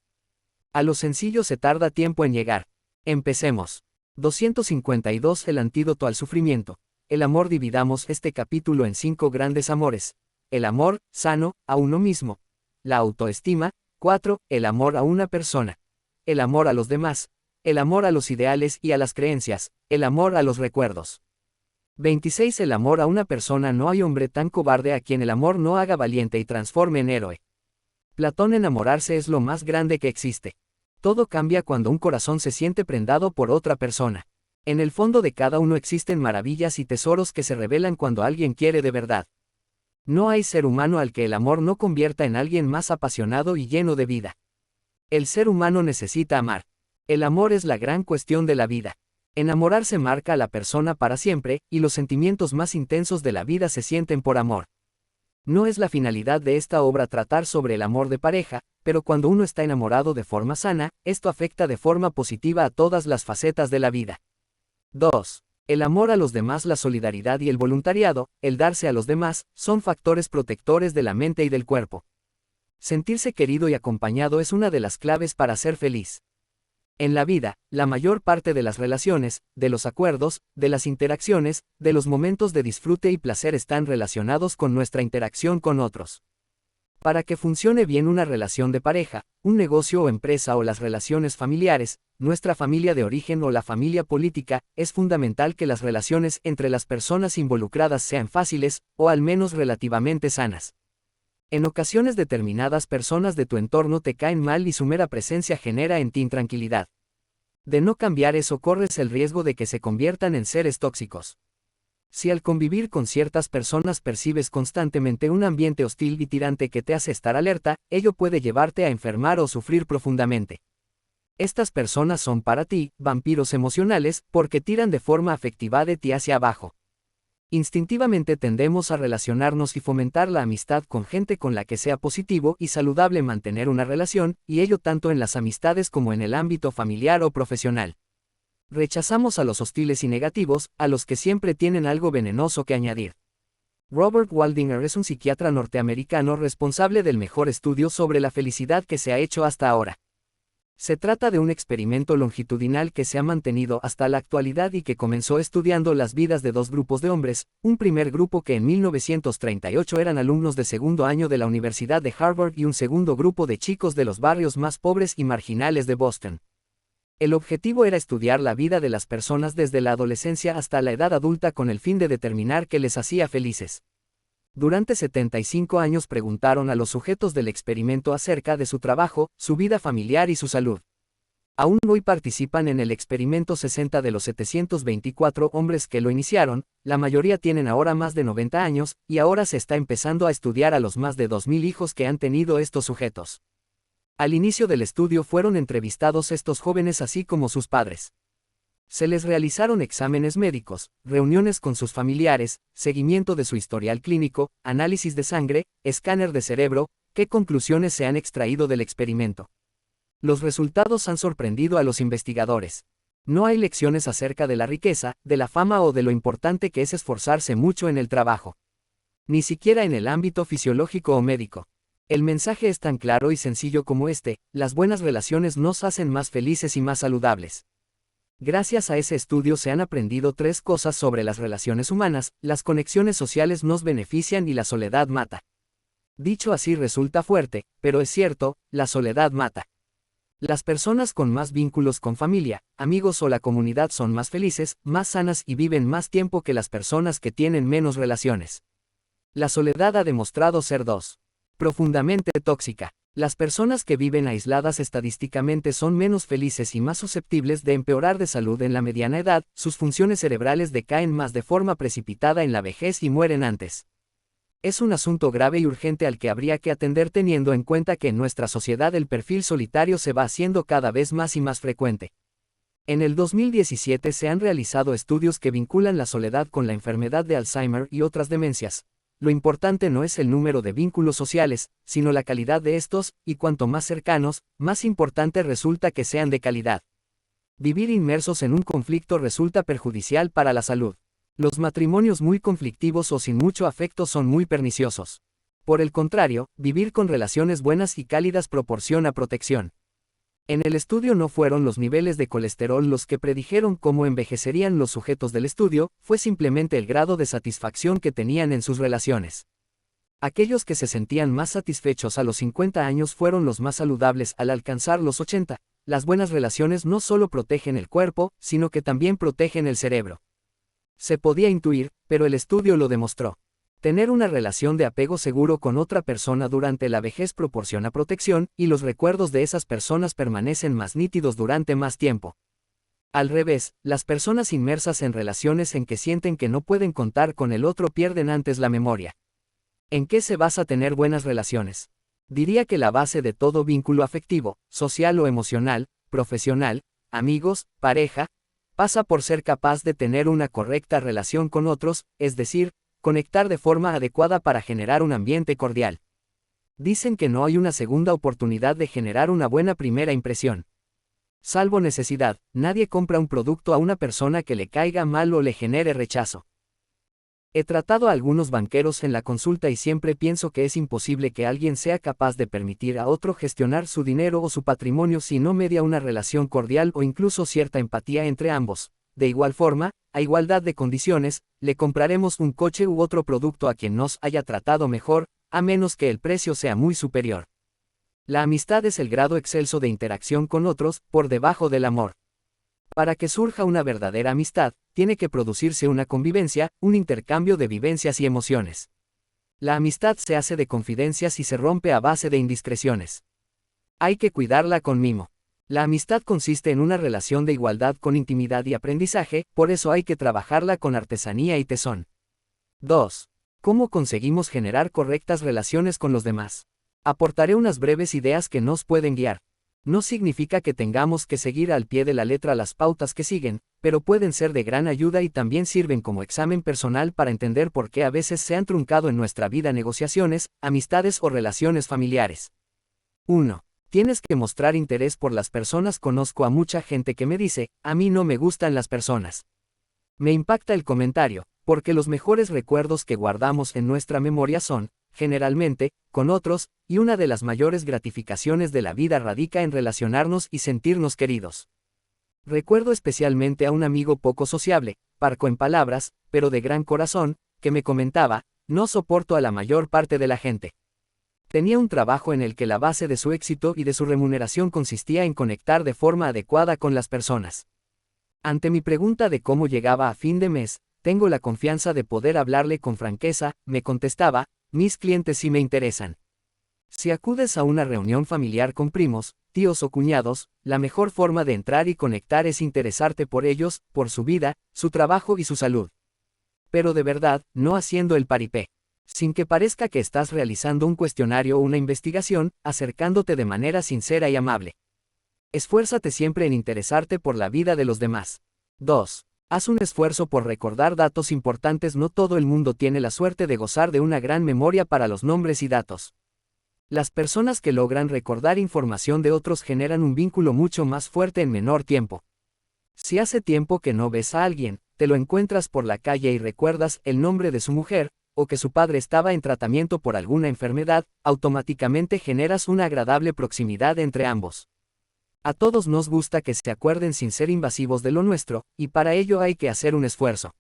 A lo sencillo se tarda tiempo en llegar. Empecemos. 252 El antídoto al sufrimiento. El amor. Dividamos este capítulo en 5 grandes amores. El amor, sano, a uno mismo. La autoestima. 4. El amor a una persona. El amor a los demás. El amor a los ideales y a las creencias. El amor a los recuerdos. 26 El amor a una persona. No hay hombre tan cobarde a quien el amor no haga valiente y transforme en héroe. Platón. Enamorarse es lo más grande que existe. Todo cambia cuando un corazón se siente prendado por otra persona. En el fondo de cada uno existen maravillas y tesoros que se revelan cuando alguien quiere de verdad. No hay ser humano al que el amor no convierta en alguien más apasionado y lleno de vida. El ser humano necesita amar. El amor es la gran cuestión de la vida. Enamorarse marca a la persona para siempre, y los sentimientos más intensos de la vida se sienten por amor. No es la finalidad de esta obra tratar sobre el amor de pareja, pero cuando uno está enamorado de forma sana, esto afecta de forma positiva a todas las facetas de la vida. 2. El amor a los demás. La solidaridad y el voluntariado, el darse a los demás, son factores protectores de la mente y del cuerpo. Sentirse querido y acompañado es una de las claves para ser feliz. En la vida, la mayor parte de las relaciones, de los acuerdos, de las interacciones, de los momentos de disfrute y placer están relacionados con nuestra interacción con otros. Para que funcione bien una relación de pareja, un negocio o empresa o las relaciones familiares, nuestra familia de origen o la familia política, es fundamental que las relaciones entre las personas involucradas sean fáciles, o al menos relativamente sanas. En ocasiones determinadas personas de tu entorno te caen mal y su mera presencia genera en ti intranquilidad. De no cambiar eso corres el riesgo de que se conviertan en seres tóxicos. Si al convivir con ciertas personas percibes constantemente un ambiente hostil y tirante que te hace estar alerta, ello puede llevarte a enfermar o sufrir profundamente. Estas personas son para ti, vampiros emocionales, porque tiran de forma afectiva de ti hacia abajo. Instintivamente tendemos a relacionarnos y fomentar la amistad con gente con la que sea positivo y saludable mantener una relación, y ello tanto en las amistades como en el ámbito familiar o profesional. Rechazamos a los hostiles y negativos, a los que siempre tienen algo venenoso que añadir. Robert Waldinger es un psiquiatra norteamericano responsable del mejor estudio sobre la felicidad que se ha hecho hasta ahora. Se trata de un experimento longitudinal que se ha mantenido hasta la actualidad y que comenzó estudiando las vidas de dos grupos de hombres, un primer grupo que en 1938 eran alumnos de segundo año de la Universidad de Harvard y un segundo grupo de chicos de los barrios más pobres y marginales de Boston. El objetivo era estudiar la vida de las personas desde la adolescencia hasta la edad adulta con el fin de determinar qué les hacía felices. Durante 75 años preguntaron a los sujetos del experimento acerca de su trabajo, su vida familiar y su salud. Aún hoy participan en el experimento 60 de los 724 hombres que lo iniciaron, la mayoría tienen ahora más de 90 años, y ahora se está empezando a estudiar a los más de 2.000 hijos que han tenido estos sujetos. Al inicio del estudio fueron entrevistados estos jóvenes así como sus padres. Se les realizaron exámenes médicos, reuniones con sus familiares, seguimiento de su historial clínico, análisis de sangre, escáner de cerebro. ¿Qué conclusiones se han extraído del experimento? Los resultados han sorprendido a los investigadores. No hay lecciones acerca de la riqueza, de la fama o de lo importante que es esforzarse mucho en el trabajo. Ni siquiera en el ámbito fisiológico o médico. El mensaje es tan claro y sencillo como este: las buenas relaciones nos hacen más felices y más saludables. Gracias a ese estudio se han aprendido 3 cosas sobre las relaciones humanas: las conexiones sociales nos benefician y la soledad mata. Dicho así resulta fuerte, pero es cierto, la soledad mata. Las personas con más vínculos con familia, amigos o la comunidad son más felices, más sanas y viven más tiempo que las personas que tienen menos relaciones. La soledad ha demostrado ser profundamente tóxica. Las personas que viven aisladas estadísticamente son menos felices y más susceptibles de empeorar de salud en la mediana edad, sus funciones cerebrales decaen más de forma precipitada en la vejez y mueren antes. Es un asunto grave y urgente al que habría que atender teniendo en cuenta que en nuestra sociedad el perfil solitario se va haciendo cada vez más y más frecuente. En el 2017 se han realizado estudios que vinculan la soledad con la enfermedad de Alzheimer y otras demencias. Lo importante no es el número de vínculos sociales, sino la calidad de estos, y cuanto más cercanos, más importante resulta que sean de calidad. Vivir inmersos en un conflicto resulta perjudicial para la salud. Los matrimonios muy conflictivos o sin mucho afecto son muy perniciosos. Por el contrario, vivir con relaciones buenas y cálidas proporciona protección. En el estudio no fueron los niveles de colesterol los que predijeron cómo envejecerían los sujetos del estudio, fue simplemente el grado de satisfacción que tenían en sus relaciones. Aquellos que se sentían más satisfechos a los 50 años fueron los más saludables al alcanzar los 80. Las buenas relaciones no solo protegen el cuerpo, sino que también protegen el cerebro. Se podía intuir, pero el estudio lo demostró. Tener una relación de apego seguro con otra persona durante la vejez proporciona protección, y los recuerdos de esas personas permanecen más nítidos durante más tiempo. Al revés, las personas inmersas en relaciones en que sienten que no pueden contar con el otro pierden antes la memoria. ¿En qué se basa tener buenas relaciones? Diría que la base de todo vínculo afectivo, social o emocional, profesional, amigos, pareja, pasa por ser capaz de tener una correcta relación con otros, es decir, conectar de forma adecuada para generar un ambiente cordial. Dicen que no hay una segunda oportunidad de generar una buena primera impresión. Salvo necesidad, nadie compra un producto a una persona que le caiga mal o le genere rechazo. He tratado a algunos banqueros en la consulta y siempre pienso que es imposible que alguien sea capaz de permitir a otro gestionar su dinero o su patrimonio si no media una relación cordial o incluso cierta empatía entre ambos. De igual forma, a igualdad de condiciones, le compraremos un coche u otro producto a quien nos haya tratado mejor, a menos que el precio sea muy superior. La amistad es el grado excelso de interacción con otros, por debajo del amor. Para que surja una verdadera amistad, tiene que producirse una convivencia, un intercambio de vivencias y emociones. La amistad se hace de confidencias y se rompe a base de indiscreciones. Hay que cuidarla con mimo. La amistad consiste en una relación de igualdad con intimidad y aprendizaje, por eso hay que trabajarla con artesanía y tesón. 2. ¿Cómo conseguimos generar correctas relaciones con los demás? Aportaré unas breves ideas que nos pueden guiar. No significa que tengamos que seguir al pie de la letra las pautas que siguen, pero pueden ser de gran ayuda y también sirven como examen personal para entender por qué a veces se han truncado en nuestra vida negociaciones, amistades o relaciones familiares. 1. Tienes que mostrar interés por las personas. Conozco a mucha gente que me dice: a mí no me gustan las personas. Me impacta el comentario, porque los mejores recuerdos que guardamos en nuestra memoria son, generalmente, con otros, y una de las mayores gratificaciones de la vida radica en relacionarnos y sentirnos queridos. Recuerdo especialmente a un amigo poco sociable, parco en palabras, pero de gran corazón, que me comentaba: no soporto a la mayor parte de la gente. Tenía un trabajo en el que la base de su éxito y de su remuneración consistía en conectar de forma adecuada con las personas. Ante mi pregunta de cómo llegaba a fin de mes, tengo la confianza de poder hablarle con franqueza, me contestaba: mis clientes sí me interesan. Si acudes a una reunión familiar con primos, tíos o cuñados, la mejor forma de entrar y conectar es interesarte por ellos, por su vida, su trabajo y su salud. Pero de verdad, no haciendo el paripé. Sin que parezca que estás realizando un cuestionario o una investigación, acercándote de manera sincera y amable. Esfuérzate siempre en interesarte por la vida de los demás. 2. Haz un esfuerzo por recordar datos importantes. No todo el mundo tiene la suerte de gozar de una gran memoria para los nombres y datos. Las personas que logran recordar información de otros generan un vínculo mucho más fuerte en menor tiempo. Si hace tiempo que no ves a alguien, te lo encuentras por la calle y recuerdas el nombre de su mujer, o que su padre estaba en tratamiento por alguna enfermedad, automáticamente generas una agradable proximidad entre ambos. A todos nos gusta que se acuerden sin ser invasivos de lo nuestro, y para ello hay que hacer un esfuerzo.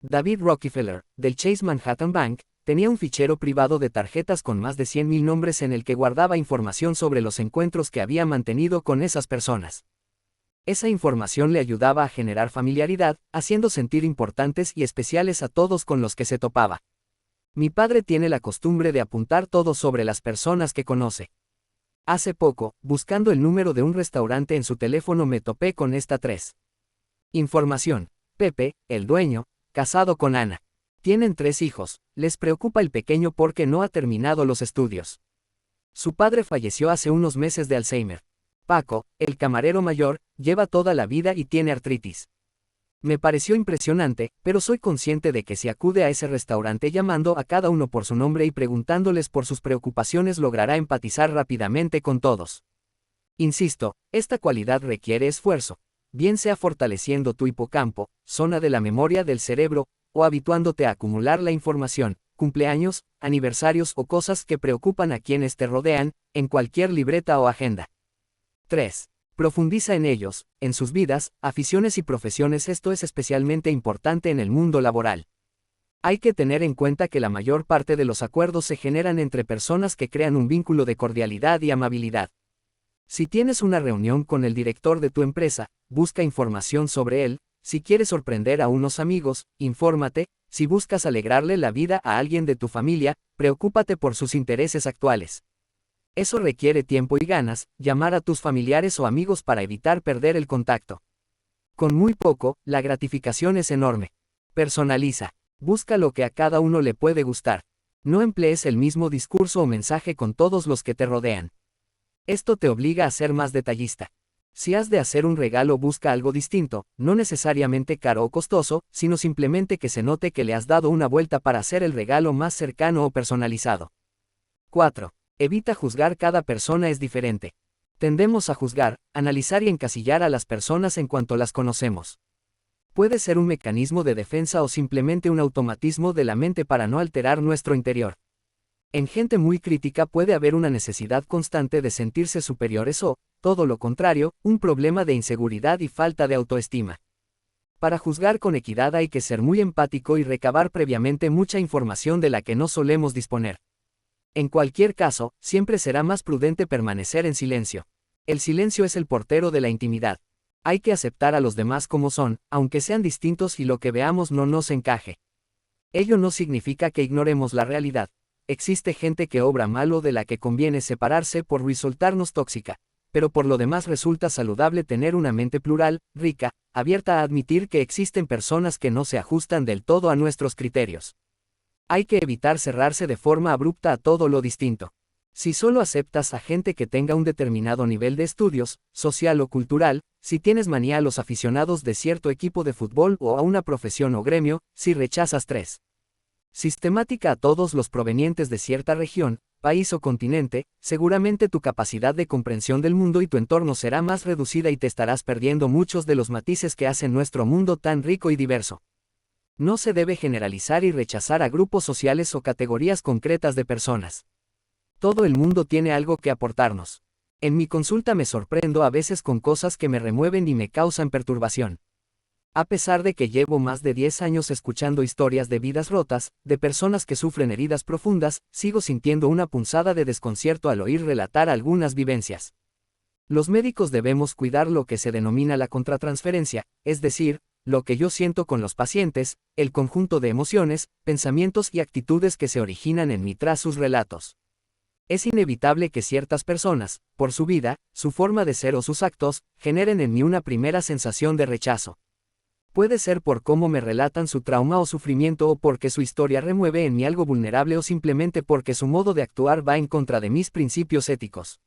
David Rockefeller, del Chase Manhattan Bank, tenía un fichero privado de tarjetas con más de 100.000 nombres en el que guardaba información sobre los encuentros que había mantenido con esas personas. Esa información le ayudaba a generar familiaridad, haciendo sentir importantes y especiales a todos con los que se topaba. Mi padre tiene la costumbre de apuntar todo sobre las personas que conoce. Hace poco, buscando el número de un restaurante en su teléfono, me topé con esta 3. Información. Pepe, el dueño, casado con Ana. Tienen 3 hijos, les preocupa el pequeño porque no ha terminado los estudios. Su padre falleció hace unos meses de Alzheimer. Paco, el camarero mayor, lleva toda la vida y tiene artritis. Me pareció impresionante, pero soy consciente de que si acude a ese restaurante llamando a cada uno por su nombre y preguntándoles por sus preocupaciones logrará empatizar rápidamente con todos. Insisto, esta cualidad requiere esfuerzo, bien sea fortaleciendo tu hipocampo, zona de la memoria del cerebro, o habituándote a acumular la información, cumpleaños, aniversarios o cosas que preocupan a quienes te rodean, en cualquier libreta o agenda. 3. Profundiza en ellos, en sus vidas, aficiones y profesiones. Esto es especialmente importante en el mundo laboral. Hay que tener en cuenta que la mayor parte de los acuerdos se generan entre personas que crean un vínculo de cordialidad y amabilidad. Si tienes una reunión con el director de tu empresa, busca información sobre él. Si quieres sorprender a unos amigos, infórmate. Si buscas alegrarle la vida a alguien de tu familia, preocúpate por sus intereses actuales. Eso requiere tiempo y ganas, llamar a tus familiares o amigos para evitar perder el contacto. Con muy poco, la gratificación es enorme. Personaliza. Busca lo que a cada uno le puede gustar. No emplees el mismo discurso o mensaje con todos los que te rodean. Esto te obliga a ser más detallista. Si has de hacer un regalo, busca algo distinto, no necesariamente caro o costoso, sino simplemente que se note que le has dado una vuelta para hacer el regalo más cercano o personalizado. 4. Evita juzgar. Cada persona es diferente. Tendemos a juzgar, analizar y encasillar a las personas en cuanto las conocemos. Puede ser un mecanismo de defensa o simplemente un automatismo de la mente para no alterar nuestro interior. En gente muy crítica puede haber una necesidad constante de sentirse superiores o, todo lo contrario, un problema de inseguridad y falta de autoestima. Para juzgar con equidad hay que ser muy empático y recabar previamente mucha información de la que no solemos disponer. En cualquier caso, siempre será más prudente permanecer en silencio. El silencio es el portero de la intimidad. Hay que aceptar a los demás como son, aunque sean distintos y lo que veamos no nos encaje. Ello no significa que ignoremos la realidad. Existe gente que obra mal o de la que conviene separarse por resultarnos tóxica, pero por lo demás resulta saludable tener una mente plural, rica, abierta a admitir que existen personas que no se ajustan del todo a nuestros criterios. Hay que evitar cerrarse de forma abrupta a todo lo distinto. Si solo aceptas a gente que tenga un determinado nivel de estudios, social o cultural, si tienes manía a los aficionados de cierto equipo de fútbol o a una profesión o gremio, si rechazas 3. Sistemática a todos los provenientes de cierta región, país o continente, seguramente tu capacidad de comprensión del mundo y tu entorno será más reducida y te estarás perdiendo muchos de los matices que hacen nuestro mundo tan rico y diverso. No se debe generalizar y rechazar a grupos sociales o categorías concretas de personas. Todo el mundo tiene algo que aportarnos. En mi consulta me sorprendo a veces con cosas que me remueven y me causan perturbación. A pesar de que llevo más de 10 años escuchando historias de vidas rotas, de personas que sufren heridas profundas, sigo sintiendo una punzada de desconcierto al oír relatar algunas vivencias. Los médicos debemos cuidar lo que se denomina la contratransferencia, es decir, lo que yo siento con los pacientes, el conjunto de emociones, pensamientos y actitudes que se originan en mí tras sus relatos. Es inevitable que ciertas personas, por su vida, su forma de ser o sus actos, generen en mí una primera sensación de rechazo. Puede ser por cómo me relatan su trauma o sufrimiento o porque su historia remueve en mí algo vulnerable o simplemente porque su modo de actuar va en contra de mis principios éticos.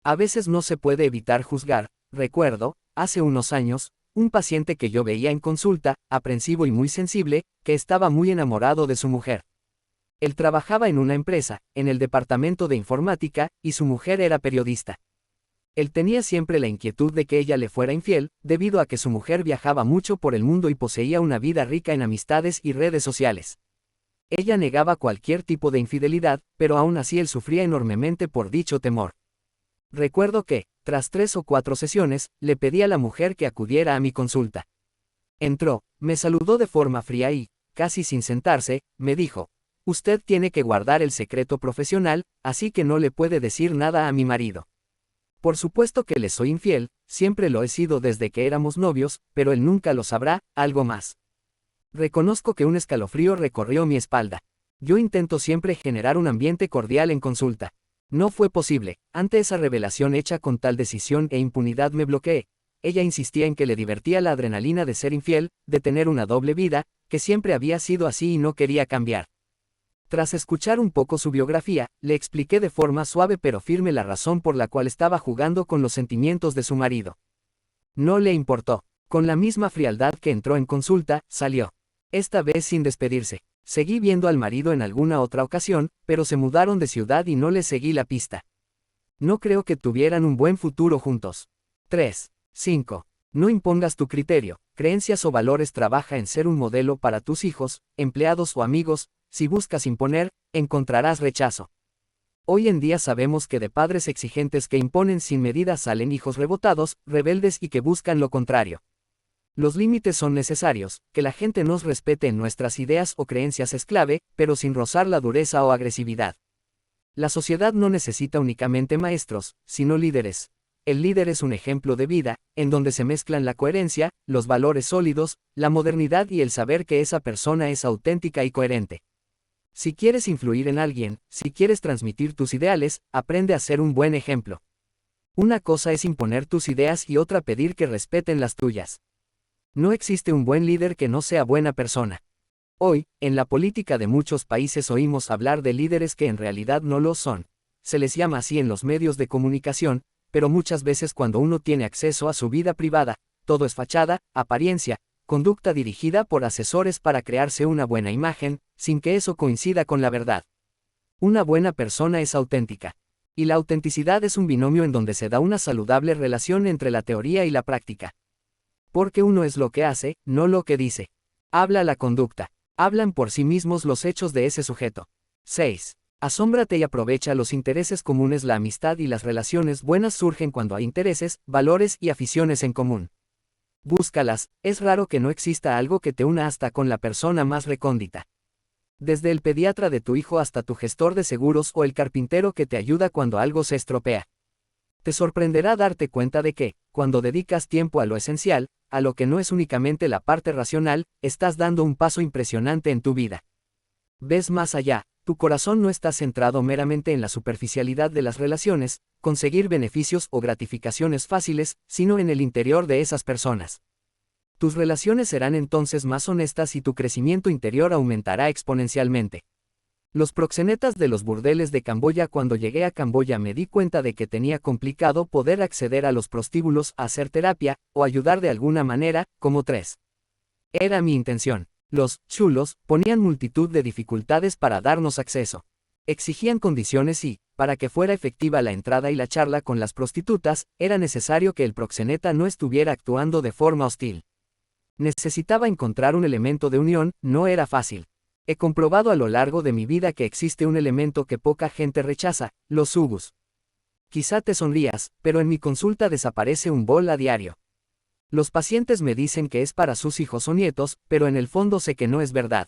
A veces no se puede evitar juzgar. Recuerdo, hace unos años, Un paciente que yo veía en consulta, aprensivo y muy sensible, que estaba muy enamorado de su mujer. Él trabajaba en una empresa, en el departamento de informática, y su mujer era periodista. Él tenía siempre la inquietud de que ella le fuera infiel, debido a que su mujer viajaba mucho por el mundo y poseía una vida rica en amistades y redes sociales. Ella negaba cualquier tipo de infidelidad, pero aún así él sufría enormemente por dicho temor. Recuerdo que, tras 3 o 4 sesiones, le pedí a la mujer que acudiera a mi consulta. Entró, me saludó de forma fría y, casi sin sentarse, me dijo: "Usted tiene que guardar el secreto profesional, así que no le puede decir nada a mi marido. Por supuesto que le soy infiel, siempre lo he sido desde que éramos novios, pero él nunca lo sabrá, algo más". Reconozco que un escalofrío recorrió mi espalda. Yo intento siempre generar un ambiente cordial en consulta. No fue posible. Ante esa revelación hecha con tal decisión e impunidad me bloqueé. Ella insistía en que le divertía la adrenalina de ser infiel, de tener una doble vida, que siempre había sido así y no quería cambiar. Tras escuchar un poco su biografía, le expliqué de forma suave pero firme la razón por la cual estaba jugando con los sentimientos de su marido. No le importó. Con la misma frialdad que entró en consulta, salió. Esta vez sin despedirse. Seguí viendo al marido en alguna otra ocasión, pero se mudaron de ciudad y no le seguí la pista. No creo que tuvieran un buen futuro juntos. 3. 5. No impongas tu criterio, creencias o valores. Trabaja en ser un modelo para tus hijos, empleados o amigos. Si buscas imponer, encontrarás rechazo. Hoy en día sabemos que de padres exigentes que imponen sin medida salen hijos rebotados, rebeldes y que buscan lo contrario. Los límites son necesarios, que la gente nos respete en nuestras ideas o creencias es clave, pero sin rozar la dureza o agresividad. La sociedad no necesita únicamente maestros, sino líderes. El líder es un ejemplo de vida, en donde se mezclan la coherencia, los valores sólidos, la modernidad y el saber que esa persona es auténtica y coherente. Si quieres influir en alguien, si quieres transmitir tus ideales, aprende a ser un buen ejemplo. Una cosa es imponer tus ideas y otra pedir que respeten las tuyas. No existe un buen líder que no sea buena persona. Hoy, en la política de muchos países oímos hablar de líderes que en realidad no lo son. Se les llama así en los medios de comunicación, pero muchas veces cuando uno tiene acceso a su vida privada, todo es fachada, apariencia, conducta dirigida por asesores para crearse una buena imagen, sin que eso coincida con la verdad. Una buena persona es auténtica. Y la autenticidad es un binomio en donde se da una saludable relación entre la teoría y la práctica. Porque uno es lo que hace, no lo que dice. Habla la conducta. Hablan por sí mismos los hechos de ese sujeto. 6. Asómbrate y aprovecha los intereses comunes. La amistad y las relaciones buenas surgen cuando hay intereses, valores y aficiones en común. Búscalas, es raro que no exista algo que te una hasta con la persona más recóndita. Desde el pediatra de tu hijo hasta tu gestor de seguros o el carpintero que te ayuda cuando algo se estropea. Te sorprenderá darte cuenta de que, cuando dedicas tiempo a lo esencial, a lo que no es únicamente la parte racional, estás dando un paso impresionante en tu vida. Ves más allá, tu corazón no está centrado meramente en la superficialidad de las relaciones, conseguir beneficios o gratificaciones fáciles, sino en el interior de esas personas. Tus relaciones serán entonces más honestas y tu crecimiento interior aumentará exponencialmente. Los proxenetas de los burdeles de Camboya. Cuando llegué a Camboya me di cuenta de que tenía complicado poder acceder a los prostíbulos a hacer terapia, o ayudar de alguna manera, como 3. Era mi intención. Los chulos ponían multitud de dificultades para darnos acceso. Exigían condiciones y, para que fuera efectiva la entrada y la charla con las prostitutas, era necesario que el proxeneta no estuviera actuando de forma hostil. Necesitaba encontrar un elemento de unión, no era fácil. He comprobado a lo largo de mi vida que existe un elemento que poca gente rechaza, los sugus. Quizá te sonrías, pero en mi consulta desaparece un bol a diario. Los pacientes me dicen que es para sus hijos o nietos, pero en el fondo sé que no es verdad.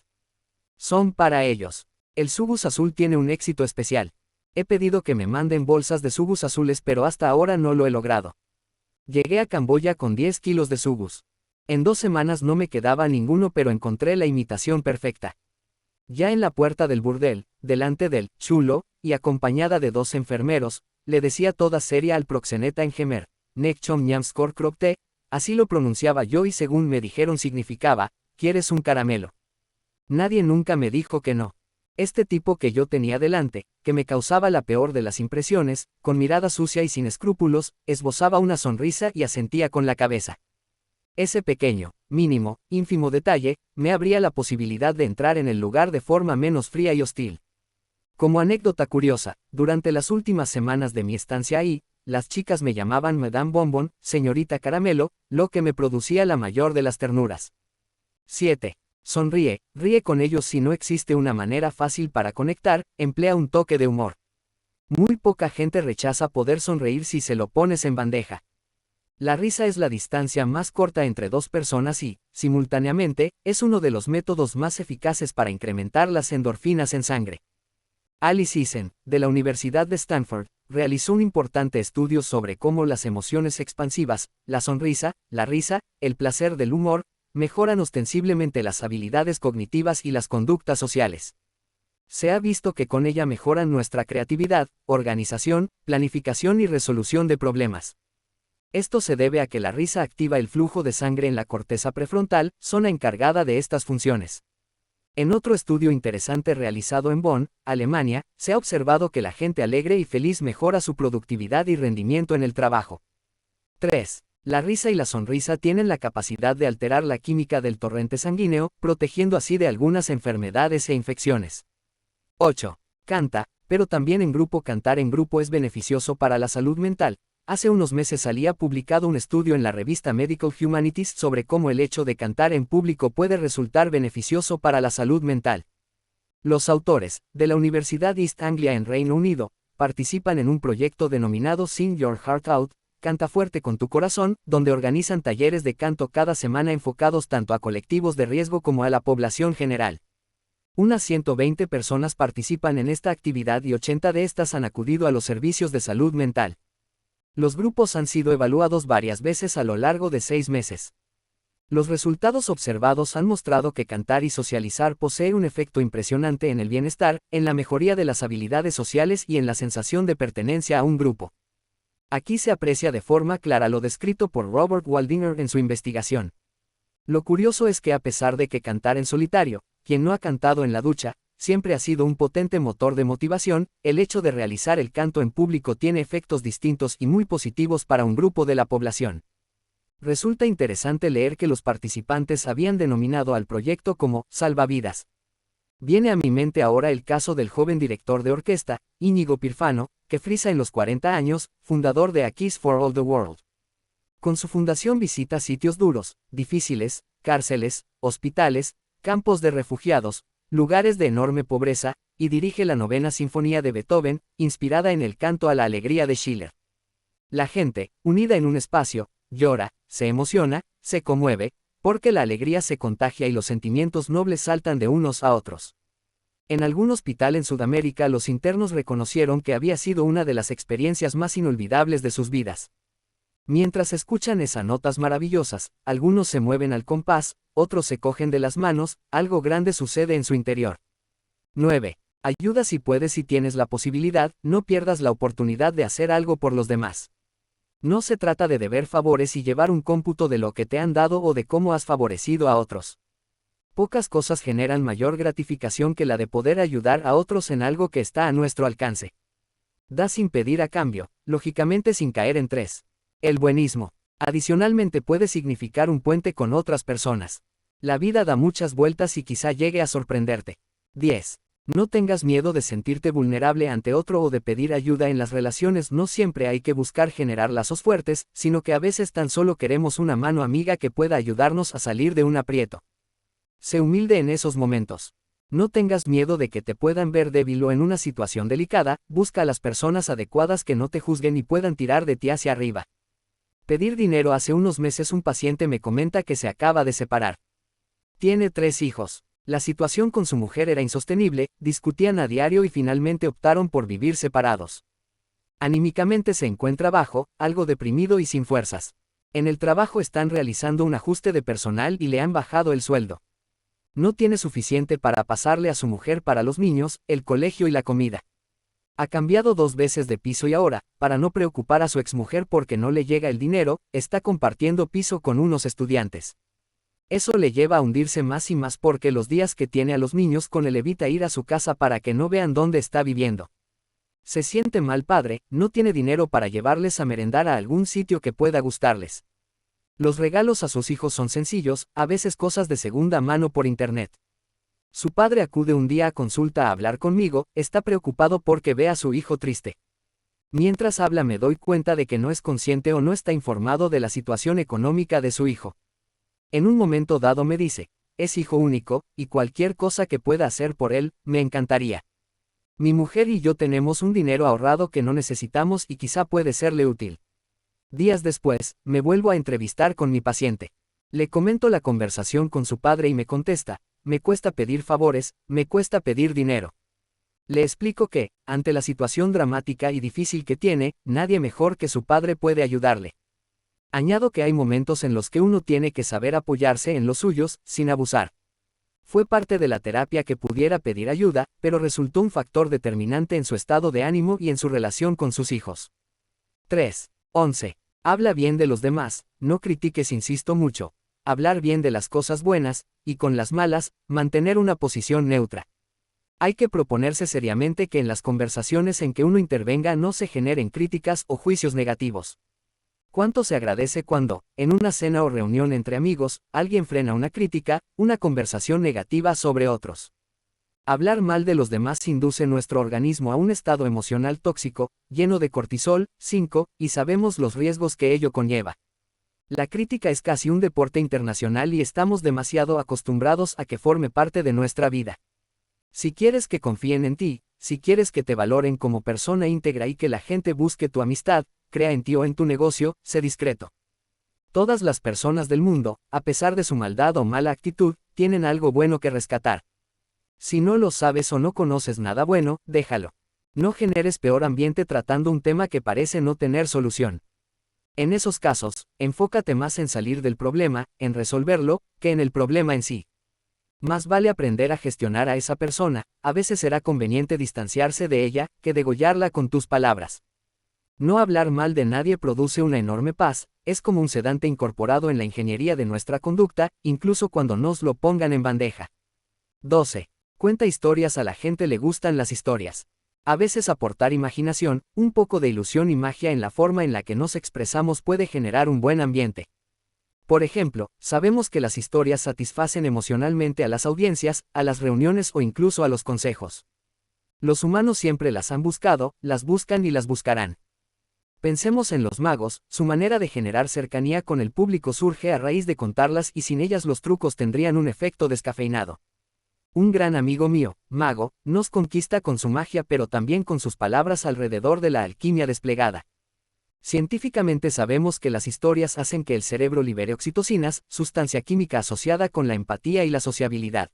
Son para ellos. El sugus azul tiene un éxito especial. He pedido que me manden bolsas de sugus azules pero hasta ahora no lo he logrado. Llegué a Camboya con 10 kilos de sugus. En 2 semanas no me quedaba ninguno pero encontré la imitación perfecta. Ya en la puerta del burdel, delante del chulo, y acompañada de 2 enfermeros, le decía toda seria al proxeneta en Gemer, Nek Chom Nyam Skor Kropte, así lo pronunciaba yo y según me dijeron significaba, ¿quieres un caramelo? Nadie nunca me dijo que no. Este tipo que yo tenía delante, que me causaba la peor de las impresiones, con mirada sucia y sin escrúpulos, esbozaba una sonrisa y asentía con la cabeza. Ese pequeño, mínimo, ínfimo detalle, me abría la posibilidad de entrar en el lugar de forma menos fría y hostil. Como anécdota curiosa, durante las últimas semanas de mi estancia ahí, las chicas me llamaban Madame Bonbon, señorita Caramelo, lo que me producía la mayor de las ternuras. 7. Sonríe, ríe con ellos. Si no existe una manera fácil para conectar, emplea un toque de humor. Muy poca gente rechaza poder sonreír si se lo pones en bandeja. La risa es la distancia más corta entre dos personas y, simultáneamente, es uno de los métodos más eficaces para incrementar las endorfinas en sangre. Alice Eisen, de la Universidad de Stanford, realizó un importante estudio sobre cómo las emociones expansivas, la sonrisa, la risa, el placer del humor, mejoran ostensiblemente las habilidades cognitivas y las conductas sociales. Se ha visto que con ella mejoran nuestra creatividad, organización, planificación y resolución de problemas. Esto se debe a que la risa activa el flujo de sangre en la corteza prefrontal, zona encargada de estas funciones. En otro estudio interesante realizado en Bonn, Alemania, se ha observado que la gente alegre y feliz mejora su productividad y rendimiento en el trabajo. 3. La risa y la sonrisa tienen la capacidad de alterar la química del torrente sanguíneo, protegiendo así de algunas enfermedades e infecciones. 8. Canta, pero también en grupo. Cantar en grupo es beneficioso para la salud mental. Hace unos meses salía publicado un estudio en la revista Medical Humanities sobre cómo el hecho de cantar en público puede resultar beneficioso para la salud mental. Los autores, de la Universidad East Anglia en Reino Unido, participan en un proyecto denominado Sing Your Heart Out, Canta fuerte con tu corazón, donde organizan talleres de canto cada semana enfocados tanto a colectivos de riesgo como a la población general. Unas 120 personas participan en esta actividad y 80 de estas han acudido a los servicios de salud mental. Los grupos han sido evaluados varias veces a lo largo de 6 meses. Los resultados observados han mostrado que cantar y socializar posee un efecto impresionante en el bienestar, en la mejoría de las habilidades sociales y en la sensación de pertenencia a un grupo. Aquí se aprecia de forma clara lo descrito por Robert Waldinger en su investigación. Lo curioso es que a pesar de que cantar en solitario, quien no ha cantado en la ducha, siempre ha sido un potente motor de motivación, el hecho de realizar el canto en público tiene efectos distintos y muy positivos para un grupo de la población. Resulta interesante leer que los participantes habían denominado al proyecto como Salvavidas. Viene a mi mente ahora el caso del joven director de orquesta, Íñigo Pirfano, que frisa en los 40 años, fundador de A Kiss for All the World. Con su fundación visita sitios duros, difíciles, cárceles, hospitales, campos de refugiados, lugares de enorme pobreza, y dirige la novena sinfonía de Beethoven, inspirada en el canto a la alegría de Schiller. La gente, unida en un espacio, llora, se emociona, se conmueve, porque la alegría se contagia y los sentimientos nobles saltan de unos a otros. En algún hospital en Sudamérica los internos reconocieron que había sido una de las experiencias más inolvidables de sus vidas. Mientras escuchan esas notas maravillosas, algunos se mueven al compás, otros se cogen de las manos, algo grande sucede en su interior. 9. Ayuda si puedes y tienes la posibilidad, no pierdas la oportunidad de hacer algo por los demás. No se trata de deber favores y llevar un cómputo de lo que te han dado o de cómo has favorecido a otros. Pocas cosas generan mayor gratificación que la de poder ayudar a otros en algo que está a nuestro alcance. Da sin pedir a cambio, lógicamente sin caer en 3. El buenismo. Adicionalmente puede significar un puente con otras personas. La vida da muchas vueltas y quizá llegue a sorprenderte. 10. No tengas miedo de sentirte vulnerable ante otro o de pedir ayuda en las relaciones. No siempre hay que buscar generar lazos fuertes, sino que a veces tan solo queremos una mano amiga que pueda ayudarnos a salir de un aprieto. Sé humilde en esos momentos. No tengas miedo de que te puedan ver débil o en una situación delicada, busca a las personas adecuadas que no te juzguen y puedan tirar de ti hacia arriba. Pedir dinero. Hace unos meses un paciente me comenta que se acaba de separar. Tiene 3 hijos. La situación con su mujer era insostenible, discutían a diario y finalmente optaron por vivir separados. Anímicamente se encuentra bajo, algo deprimido y sin fuerzas. En el trabajo están realizando un ajuste de personal y le han bajado el sueldo. No tiene suficiente para pasarle a su mujer para los niños, el colegio y la comida. Ha cambiado 2 veces de piso y ahora, para no preocupar a su exmujer porque no le llega el dinero, está compartiendo piso con unos estudiantes. Eso le lleva a hundirse más y más porque los días que tiene a los niños con él evita ir a su casa para que no vean dónde está viviendo. Se siente mal padre, no tiene dinero para llevarles a merendar a algún sitio que pueda gustarles. Los regalos a sus hijos son sencillos, a veces cosas de segunda mano por internet. Su padre acude un día a consulta a hablar conmigo, está preocupado porque ve a su hijo triste. Mientras habla me doy cuenta de que no es consciente o no está informado de la situación económica de su hijo. En un momento dado me dice, es hijo único, y cualquier cosa que pueda hacer por él, me encantaría. Mi mujer y yo tenemos un dinero ahorrado que no necesitamos y quizá puede serle útil. Días después, me vuelvo a entrevistar con mi paciente. Le comento la conversación con su padre y me contesta, me cuesta pedir favores, me cuesta pedir dinero. Le explico que, ante la situación dramática y difícil que tiene, nadie mejor que su padre puede ayudarle. Añado que hay momentos en los que uno tiene que saber apoyarse en los suyos, sin abusar. Fue parte de la terapia que pudiera pedir ayuda, pero resultó un factor determinante en su estado de ánimo y en su relación con sus hijos. 3. 11. Habla bien de los demás, no critiques, insisto mucho. Hablar bien de las cosas buenas, y con las malas, mantener una posición neutra. Hay que proponerse seriamente que en las conversaciones en que uno intervenga no se generen críticas o juicios negativos. ¿Cuánto se agradece cuando, en una cena o reunión entre amigos, alguien frena una crítica, una conversación negativa sobre otros? Hablar mal de los demás induce nuestro organismo a un estado emocional tóxico, lleno de cortisol, 5, y sabemos los riesgos que ello conlleva. La crítica es casi un deporte internacional y estamos demasiado acostumbrados a que forme parte de nuestra vida. Si quieres que confíen en ti, si quieres que te valoren como persona íntegra y que la gente busque tu amistad, crea en ti o en tu negocio, sé discreto. Todas las personas del mundo, a pesar de su maldad o mala actitud, tienen algo bueno que rescatar. Si no lo sabes o no conoces nada bueno, déjalo. No generes peor ambiente tratando un tema que parece no tener solución. En esos casos, enfócate más en salir del problema, en resolverlo, que en el problema en sí. Más vale aprender a gestionar a esa persona, a veces será conveniente distanciarse de ella, que degollarla con tus palabras. No hablar mal de nadie produce una enorme paz, es como un sedante incorporado en la ingeniería de nuestra conducta, incluso cuando nos lo pongan en bandeja. 12. Cuenta historias. A la gente le gustan las historias. A veces aportar imaginación, un poco de ilusión y magia en la forma en la que nos expresamos puede generar un buen ambiente. Por ejemplo, sabemos que las historias satisfacen emocionalmente a las audiencias, a las reuniones o incluso a los consejos. Los humanos siempre las han buscado, las buscan y las buscarán. Pensemos en los magos, su manera de generar cercanía con el público surge a raíz de contarlas y sin ellas los trucos tendrían un efecto descafeinado. Un gran amigo mío, mago, nos conquista con su magia pero también con sus palabras alrededor de la alquimia desplegada. Científicamente sabemos que las historias hacen que el cerebro libere oxitocinas, sustancia química asociada con la empatía y la sociabilidad.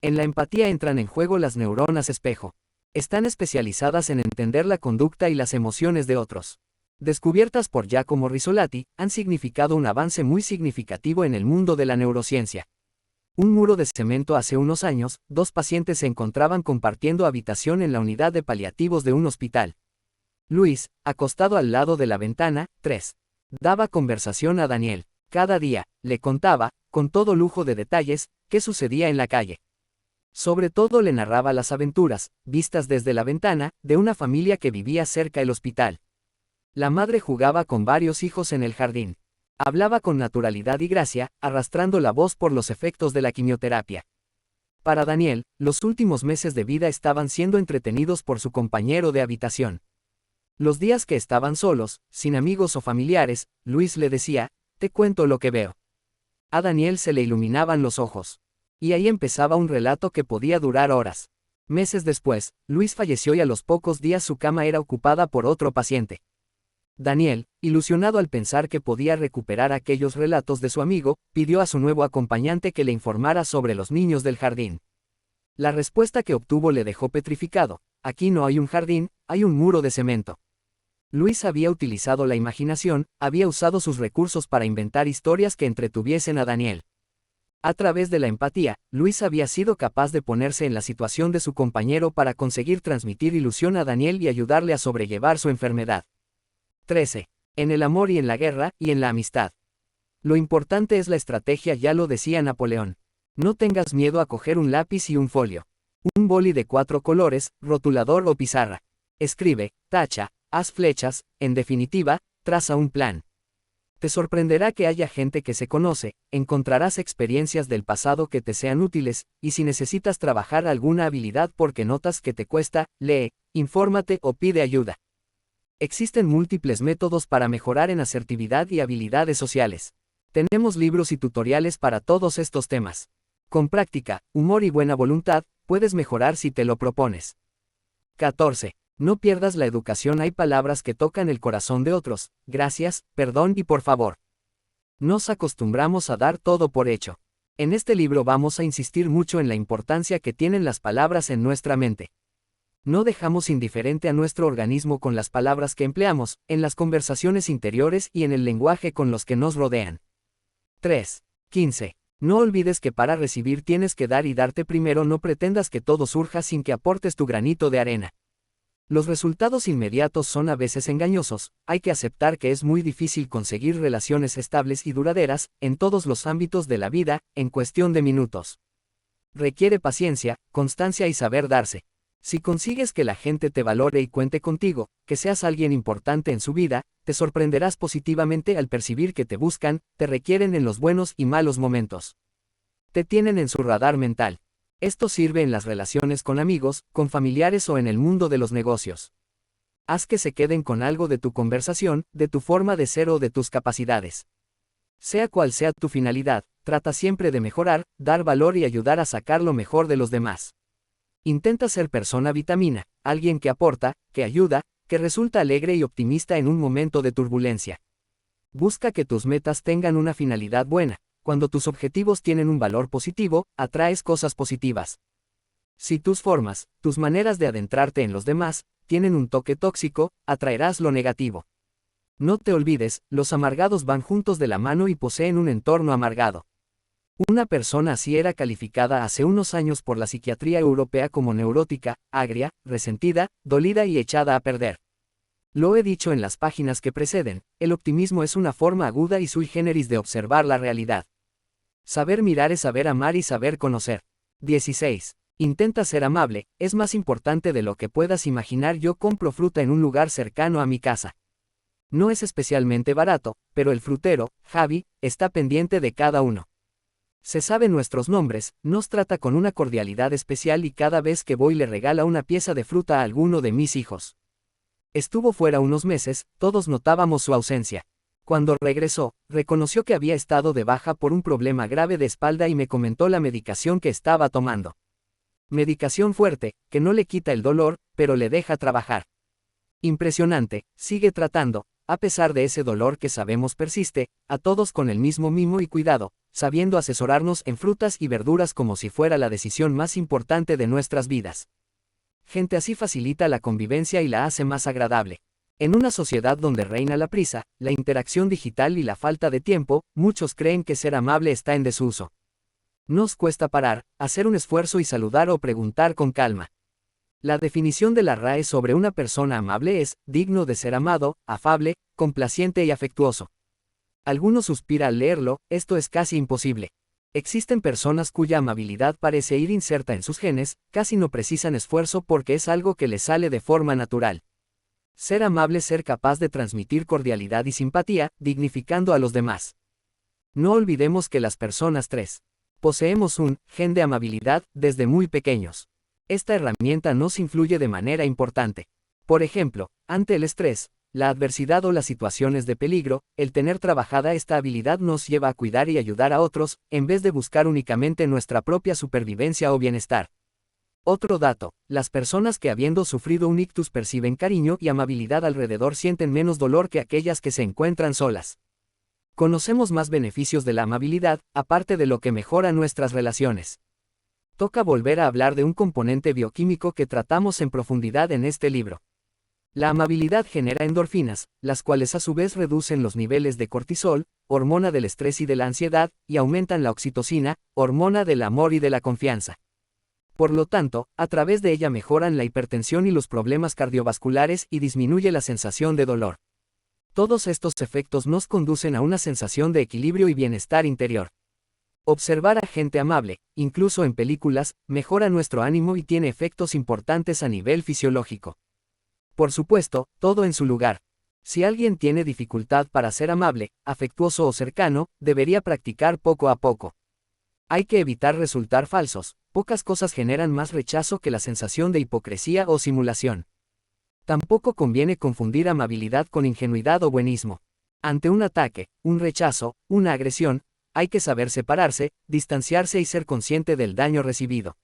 En la empatía entran en juego las neuronas espejo. Están especializadas en entender la conducta y las emociones de otros. Descubiertas por Giacomo Rizzolatti, han significado un avance muy significativo en el mundo de la neurociencia. Un muro de cemento. Hace unos años, dos pacientes se encontraban compartiendo habitación en la unidad de paliativos de un hospital. Luis, acostado al lado de la ventana, 3. Daba conversación a Daniel. Cada día, le contaba, con todo lujo de detalles, qué sucedía en la calle. Sobre todo le narraba las aventuras, vistas desde la ventana, de una familia que vivía cerca del hospital. La madre jugaba con varios hijos en el jardín. Hablaba con naturalidad y gracia, arrastrando la voz por los efectos de la quimioterapia. Para Daniel, los últimos meses de vida estaban siendo entretenidos por su compañero de habitación. Los días que estaban solos, sin amigos o familiares, Luis le decía, te cuento lo que veo. A Daniel se le iluminaban los ojos. Y ahí empezaba un relato que podía durar horas. Meses después, Luis falleció y a los pocos días su cama era ocupada por otro paciente. Daniel, ilusionado al pensar que podía recuperar aquellos relatos de su amigo, pidió a su nuevo acompañante que le informara sobre los niños del jardín. La respuesta que obtuvo le dejó petrificado. Aquí no hay un jardín, hay un muro de cemento. Luis había utilizado la imaginación, había usado sus recursos para inventar historias que entretuviesen a Daniel. A través de la empatía, Luis había sido capaz de ponerse en la situación de su compañero para conseguir transmitir ilusión a Daniel y ayudarle a sobrellevar su enfermedad. 13. En el amor y en la guerra, y en la amistad. Lo importante es la estrategia, ya lo decía Napoleón. No tengas miedo a coger un lápiz y un folio. Un boli de 4 colores, rotulador o pizarra. Escribe, tacha, haz flechas, en definitiva, traza un plan. Te sorprenderá que haya gente que se conoce, encontrarás experiencias del pasado que te sean útiles, y si necesitas trabajar alguna habilidad porque notas que te cuesta, lee, infórmate o pide ayuda. Existen múltiples métodos para mejorar en asertividad y habilidades sociales. Tenemos libros y tutoriales para todos estos temas. Con práctica, humor y buena voluntad, puedes mejorar si te lo propones. 14. No pierdas la educación. Hay palabras que tocan el corazón de otros: gracias, perdón y por favor. Nos acostumbramos a dar todo por hecho. En este libro vamos a insistir mucho en la importancia que tienen las palabras en nuestra mente. No dejamos indiferente a nuestro organismo con las palabras que empleamos, en las conversaciones interiores y en el lenguaje con los que nos rodean. 3. 15. No olvides que para recibir tienes que dar y darte primero. No pretendas que todo surja sin que aportes tu granito de arena. Los resultados inmediatos son a veces engañosos. Hay que aceptar que es muy difícil conseguir relaciones estables y duraderas, en todos los ámbitos de la vida, en cuestión de minutos. Requiere paciencia, constancia y saber darse. Si consigues que la gente te valore y cuente contigo, que seas alguien importante en su vida, te sorprenderás positivamente al percibir que te buscan, te requieren en los buenos y malos momentos. Te tienen en su radar mental. Esto sirve en las relaciones con amigos, con familiares o en el mundo de los negocios. Haz que se queden con algo de tu conversación, de tu forma de ser o de tus capacidades. Sea cual sea tu finalidad, trata siempre de mejorar, dar valor y ayudar a sacar lo mejor de los demás. Intenta ser persona vitamina, alguien que aporta, que ayuda, que resulta alegre y optimista en un momento de turbulencia. Busca que tus metas tengan una finalidad buena. Cuando tus objetivos tienen un valor positivo, atraes cosas positivas. Si tus formas, tus maneras de adentrarte en los demás, tienen un toque tóxico, atraerás lo negativo. No te olvides, los amargados van juntos de la mano y poseen un entorno amargado. Una persona así era calificada hace unos años por la psiquiatría europea como neurótica, agria, resentida, dolida y echada a perder. Lo he dicho en las páginas que preceden, el optimismo es una forma aguda y sui generis de observar la realidad. Saber mirar es saber amar y saber conocer. 16. Intenta ser amable, es más importante de lo que puedas imaginar. Yo compro fruta en un lugar cercano a mi casa. No es especialmente barato, pero el frutero, Javi, está pendiente de cada uno. Se sabe nuestros nombres, nos trata con una cordialidad especial y cada vez que voy le regala una pieza de fruta a alguno de mis hijos. Estuvo fuera unos meses, todos notábamos su ausencia. Cuando regresó, reconoció que había estado de baja por un problema grave de espalda y me comentó la medicación que estaba tomando. Medicación fuerte, que no le quita el dolor, pero le deja trabajar. Impresionante, sigue tratando, a pesar de ese dolor que sabemos persiste, a todos con el mismo mimo y cuidado, sabiendo asesorarnos en frutas y verduras como si fuera la decisión más importante de nuestras vidas. Gente así facilita la convivencia y la hace más agradable. En una sociedad donde reina la prisa, la interacción digital y la falta de tiempo, muchos creen que ser amable está en desuso. Nos cuesta parar, hacer un esfuerzo y saludar o preguntar con calma. La definición de la RAE sobre una persona amable es, digno de ser amado, afable, complaciente y afectuoso. Algunos suspira al leerlo, esto es casi imposible. Existen personas cuya amabilidad parece ir inserta en sus genes, casi no precisan esfuerzo porque es algo que les sale de forma natural. Ser amable es ser capaz de transmitir cordialidad y simpatía, dignificando a los demás. No olvidemos que las personas 3. Poseemos un gen de amabilidad desde muy pequeños. Esta herramienta nos influye de manera importante. Por ejemplo, ante el estrés, la adversidad o las situaciones de peligro, el tener trabajada esta habilidad nos lleva a cuidar y ayudar a otros, en vez de buscar únicamente nuestra propia supervivencia o bienestar. Otro dato, las personas que habiendo sufrido un ictus perciben cariño y amabilidad alrededor sienten menos dolor que aquellas que se encuentran solas. Conocemos más beneficios de la amabilidad, aparte de lo que mejora nuestras relaciones. Toca volver a hablar de un componente bioquímico que tratamos en profundidad en este libro. La amabilidad genera endorfinas, las cuales a su vez reducen los niveles de cortisol, hormona del estrés y de la ansiedad, y aumentan la oxitocina, hormona del amor y de la confianza. Por lo tanto, a través de ella mejoran la hipertensión y los problemas cardiovasculares y disminuye la sensación de dolor. Todos estos efectos nos conducen a una sensación de equilibrio y bienestar interior. Observar a gente amable, incluso en películas, mejora nuestro ánimo y tiene efectos importantes a nivel fisiológico. Por supuesto, todo en su lugar. Si alguien tiene dificultad para ser amable, afectuoso o cercano, debería practicar poco a poco. Hay que evitar resultar falsos. Pocas cosas generan más rechazo que la sensación de hipocresía o simulación. Tampoco conviene confundir amabilidad con ingenuidad o buenismo. Ante un ataque, un rechazo, una agresión, hay que saber separarse, distanciarse y ser consciente del daño recibido.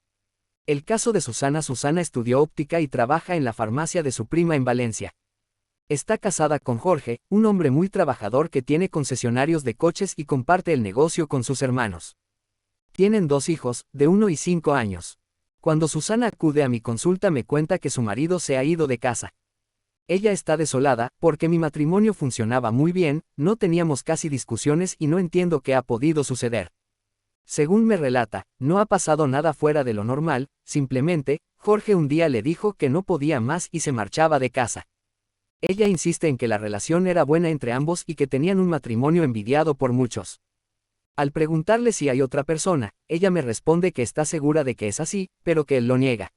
El caso de Susana. Susana estudió óptica y trabaja en la farmacia de su prima en Valencia. Está casada con Jorge, un hombre muy trabajador que tiene concesionarios de coches y comparte el negocio con sus hermanos. Tienen 2 hijos, de 1 y 5 años. Cuando Susana acude a mi consulta me cuenta que su marido se ha ido de casa. Ella está desolada, porque mi matrimonio funcionaba muy bien, no teníamos casi discusiones y no entiendo qué ha podido suceder. Según me relata, no ha pasado nada fuera de lo normal, simplemente, Jorge un día le dijo que no podía más y se marchaba de casa. Ella insiste en que la relación era buena entre ambos y que tenían un matrimonio envidiado por muchos. Al preguntarle si hay otra persona, ella me responde que está segura de que es así, pero que él lo niega.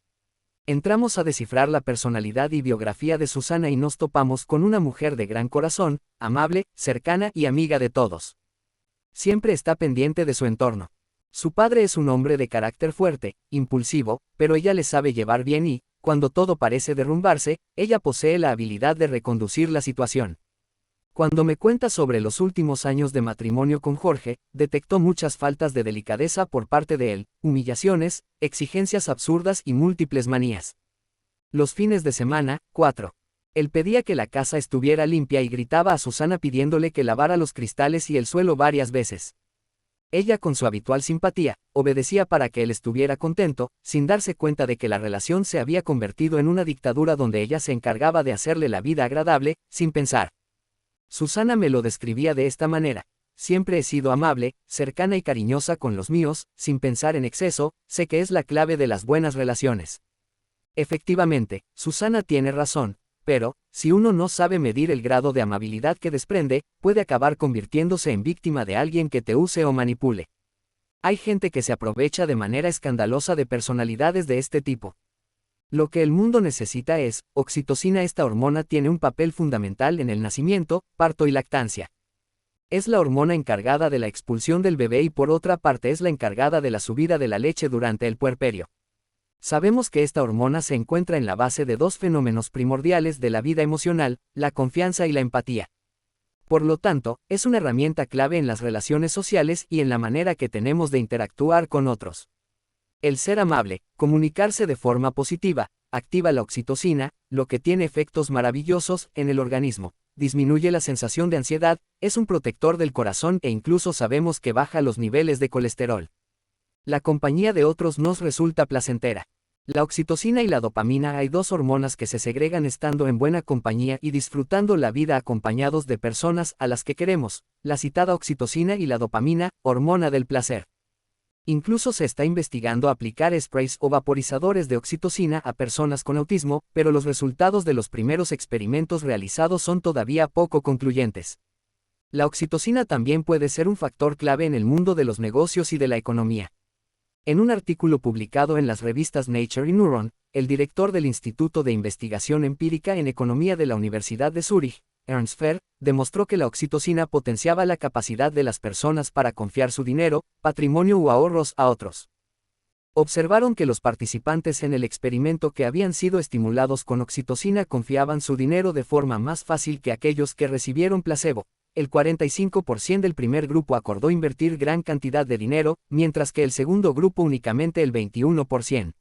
Entramos a descifrar la personalidad y biografía de Susana y nos topamos con una mujer de gran corazón, amable, cercana y amiga de todos. Siempre está pendiente de su entorno. Su padre es un hombre de carácter fuerte, impulsivo, pero ella le sabe llevar bien y, cuando todo parece derrumbarse, ella posee la habilidad de reconducir la situación. Cuando me cuenta sobre los últimos años de matrimonio con Jorge, detectó muchas faltas de delicadeza por parte de él, humillaciones, exigencias absurdas y múltiples manías. Los fines de semana, 4. Él pedía que la casa estuviera limpia y gritaba a Susana pidiéndole que lavara los cristales y el suelo varias veces. Ella, con su habitual simpatía, obedecía para que él estuviera contento, sin darse cuenta de que la relación se había convertido en una dictadura donde ella se encargaba de hacerle la vida agradable, sin pensar. Susana me lo describía de esta manera: siempre he sido amable, cercana y cariñosa con los míos, sin pensar en exceso, sé que es la clave de las buenas relaciones. Efectivamente, Susana tiene razón, pero, si uno no sabe medir el grado de amabilidad que desprende, puede acabar convirtiéndose en víctima de alguien que te use o manipule. Hay gente que se aprovecha de manera escandalosa de personalidades de este tipo. Lo que el mundo necesita es oxitocina. Esta hormona tiene un papel fundamental en el nacimiento, parto y lactancia. Es la hormona encargada de la expulsión del bebé y por otra parte es la encargada de la subida de la leche durante el puerperio. Sabemos que esta hormona se encuentra en la base de 2 fenómenos primordiales de la vida emocional, la confianza y la empatía. Por lo tanto, es una herramienta clave en las relaciones sociales y en la manera que tenemos de interactuar con otros. El ser amable, comunicarse de forma positiva, activa la oxitocina, lo que tiene efectos maravillosos en el organismo. Disminuye la sensación de ansiedad, es un protector del corazón e incluso sabemos que baja los niveles de colesterol. La compañía de otros nos resulta placentera. La oxitocina y la dopamina, hay 2 hormonas que se segregan estando en buena compañía y disfrutando la vida acompañados de personas a las que queremos, la citada oxitocina y la dopamina, hormona del placer. Incluso se está investigando aplicar sprays o vaporizadores de oxitocina a personas con autismo, pero los resultados de los primeros experimentos realizados son todavía poco concluyentes. La oxitocina también puede ser un factor clave en el mundo de los negocios y de la economía. En un artículo publicado en las revistas Nature y Neuron, el director del Instituto de Investigación Empírica en Economía de la Universidad de Zúrich, Ernst Fehr, demostró que la oxitocina potenciaba la capacidad de las personas para confiar su dinero, patrimonio u ahorros a otros. Observaron que los participantes en el experimento que habían sido estimulados con oxitocina confiaban su dinero de forma más fácil que aquellos que recibieron placebo. El 45% del primer grupo acordó invertir gran cantidad de dinero, mientras que el segundo grupo únicamente el 21%.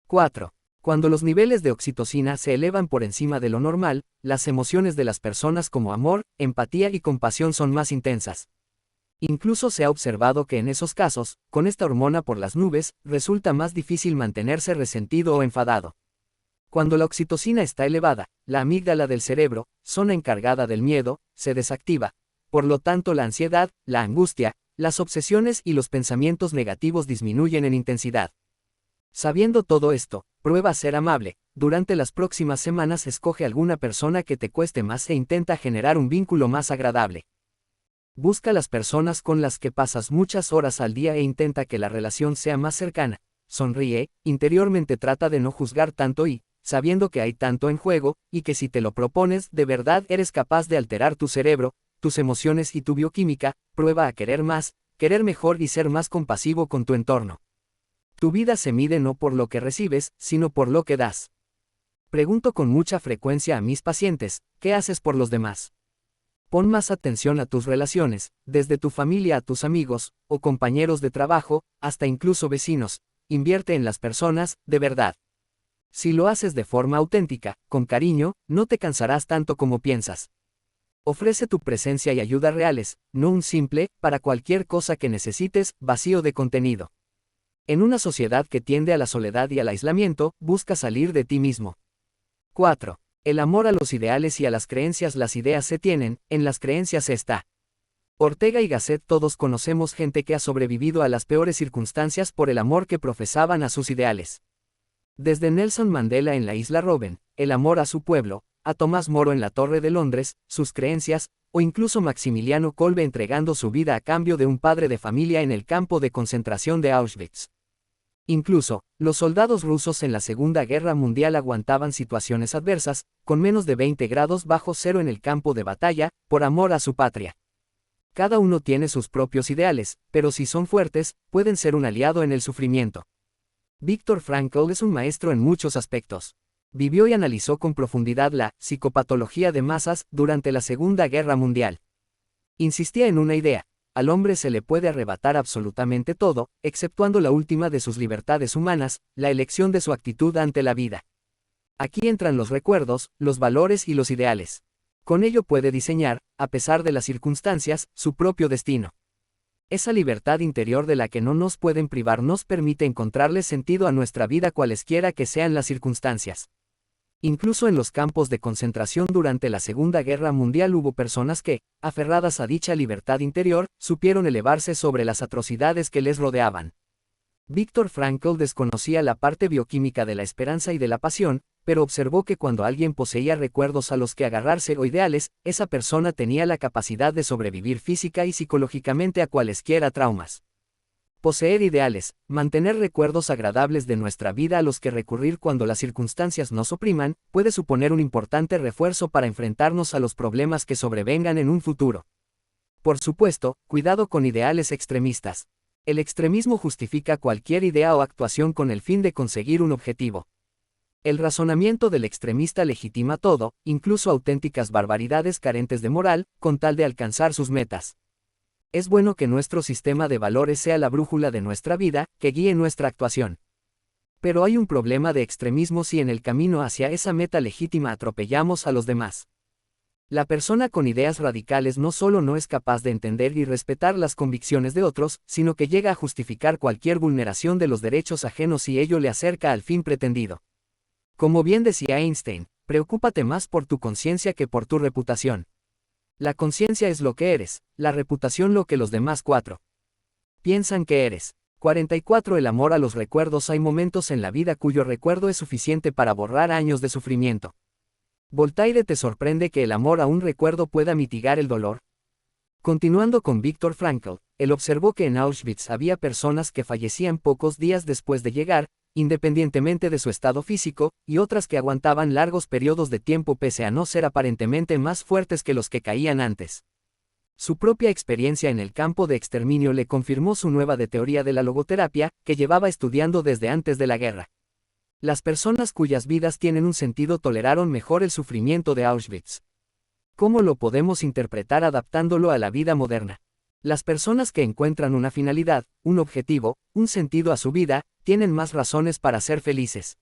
4. Cuando los niveles de oxitocina se elevan por encima de lo normal, las emociones de las personas como amor, empatía y compasión son más intensas. Incluso se ha observado que en esos casos, con esta hormona por las nubes, resulta más difícil mantenerse resentido o enfadado. Cuando la oxitocina está elevada, la amígdala del cerebro, zona encargada del miedo, se desactiva. Por lo tanto, la ansiedad, la angustia, las obsesiones y los pensamientos negativos disminuyen en intensidad. Sabiendo todo esto, prueba a ser amable. Durante las próximas semanas escoge alguna persona que te cueste más e intenta generar un vínculo más agradable. Busca las personas con las que pasas muchas horas al día e intenta que la relación sea más cercana. Sonríe, interiormente trata de no juzgar tanto y, sabiendo que hay tanto en juego, y que si te lo propones, de verdad eres capaz de alterar tu cerebro, tus emociones y tu bioquímica. Prueba a querer más, querer mejor y ser más compasivo con tu entorno. Tu vida se mide no por lo que recibes, sino por lo que das. Pregunto con mucha frecuencia a mis pacientes, ¿qué haces por los demás? Pon más atención a tus relaciones, desde tu familia a tus amigos, o compañeros de trabajo, hasta incluso vecinos. Invierte en las personas, de verdad. Si lo haces de forma auténtica, con cariño, no te cansarás tanto como piensas. Ofrece tu presencia y ayuda reales, no un simple, para cualquier cosa que necesites, vacío de contenido. En una sociedad que tiende a la soledad y al aislamiento, busca salir de ti mismo. 4. El amor a los ideales y a las creencias. Las ideas se tienen, en las creencias se está. Ortega y Gasset. Todos conocemos gente que ha sobrevivido a las peores circunstancias por el amor que profesaban a sus ideales. Desde Nelson Mandela en la isla Robben, el amor a su pueblo, a Tomás Moro en la Torre de Londres, sus creencias, o incluso Maximiliano Kolbe entregando su vida a cambio de un padre de familia en el campo de concentración de Auschwitz. Incluso, los soldados rusos en la Segunda Guerra Mundial aguantaban situaciones adversas, con menos de 20 grados bajo cero en el campo de batalla, por amor a su patria. Cada uno tiene sus propios ideales, pero si son fuertes, pueden ser un aliado en el sufrimiento. Viktor Frankl es un maestro en muchos aspectos. Vivió y analizó con profundidad la psicopatología de masas durante la Segunda Guerra Mundial. Insistía en una idea: al hombre se le puede arrebatar absolutamente todo, exceptuando la última de sus libertades humanas, la elección de su actitud ante la vida. Aquí entran los recuerdos, los valores y los ideales. Con ello puede diseñar, a pesar de las circunstancias, su propio destino. Esa libertad interior de la que no nos pueden privar nos permite encontrarle sentido a nuestra vida cualesquiera que sean las circunstancias. Incluso en los campos de concentración durante la Segunda Guerra Mundial hubo personas que, aferradas a dicha libertad interior, supieron elevarse sobre las atrocidades que les rodeaban. Viktor Frankl desconocía la parte bioquímica de la esperanza y de la pasión, pero observó que cuando alguien poseía recuerdos a los que agarrarse o ideales, esa persona tenía la capacidad de sobrevivir física y psicológicamente a cualesquiera traumas. Poseer ideales, mantener recuerdos agradables de nuestra vida a los que recurrir cuando las circunstancias nos opriman, puede suponer un importante refuerzo para enfrentarnos a los problemas que sobrevengan en un futuro. Por supuesto, cuidado con ideales extremistas. El extremismo justifica cualquier idea o actuación con el fin de conseguir un objetivo. El razonamiento del extremista legitima todo, incluso auténticas barbaridades carentes de moral, con tal de alcanzar sus metas. Es bueno que nuestro sistema de valores sea la brújula de nuestra vida, que guíe nuestra actuación. Pero hay un problema de extremismo si en el camino hacia esa meta legítima atropellamos a los demás. La persona con ideas radicales no solo no es capaz de entender y respetar las convicciones de otros, sino que llega a justificar cualquier vulneración de los derechos ajenos si ello le acerca al fin pretendido. Como bien decía Einstein, preocúpate más por tu conciencia que por tu reputación. La conciencia es lo que eres, la reputación lo que los demás piensan que eres. 44. El amor a los recuerdos. Hay momentos en la vida cuyo recuerdo es suficiente para borrar años de sufrimiento. Voltaire. ¿Te sorprende que el amor a un recuerdo pueda mitigar el dolor? Continuando con Viktor Frankl, él observó que en Auschwitz había personas que fallecían pocos días después de llegar, independientemente de su estado físico, y otras que aguantaban largos periodos de tiempo pese a no ser aparentemente más fuertes que los que caían antes. Su propia experiencia en el campo de exterminio le confirmó su nueva teoría de la logoterapia, que llevaba estudiando desde antes de la guerra. Las personas cuyas vidas tienen un sentido toleraron mejor el sufrimiento de Auschwitz. ¿Cómo lo podemos interpretar adaptándolo a la vida moderna? Las personas que encuentran una finalidad, un objetivo, un sentido a su vida, tienen más razones para ser felices.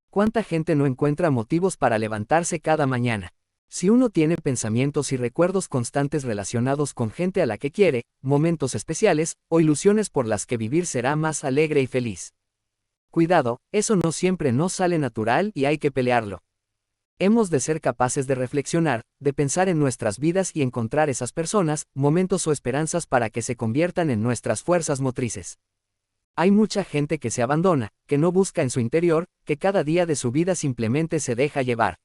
¿Cuánta gente no encuentra motivos para levantarse cada mañana? Si uno tiene pensamientos y recuerdos constantes relacionados con gente a la que quiere, momentos especiales, o ilusiones por las que vivir será más alegre y feliz. Cuidado, eso no siempre nos sale natural y hay que pelearlo. Hemos de ser capaces de reflexionar, de pensar en nuestras vidas y encontrar esas personas, momentos o esperanzas para que se conviertan en nuestras fuerzas motrices. Hay mucha gente que se abandona, que no busca en su interior, que cada día de su vida simplemente se deja llevar.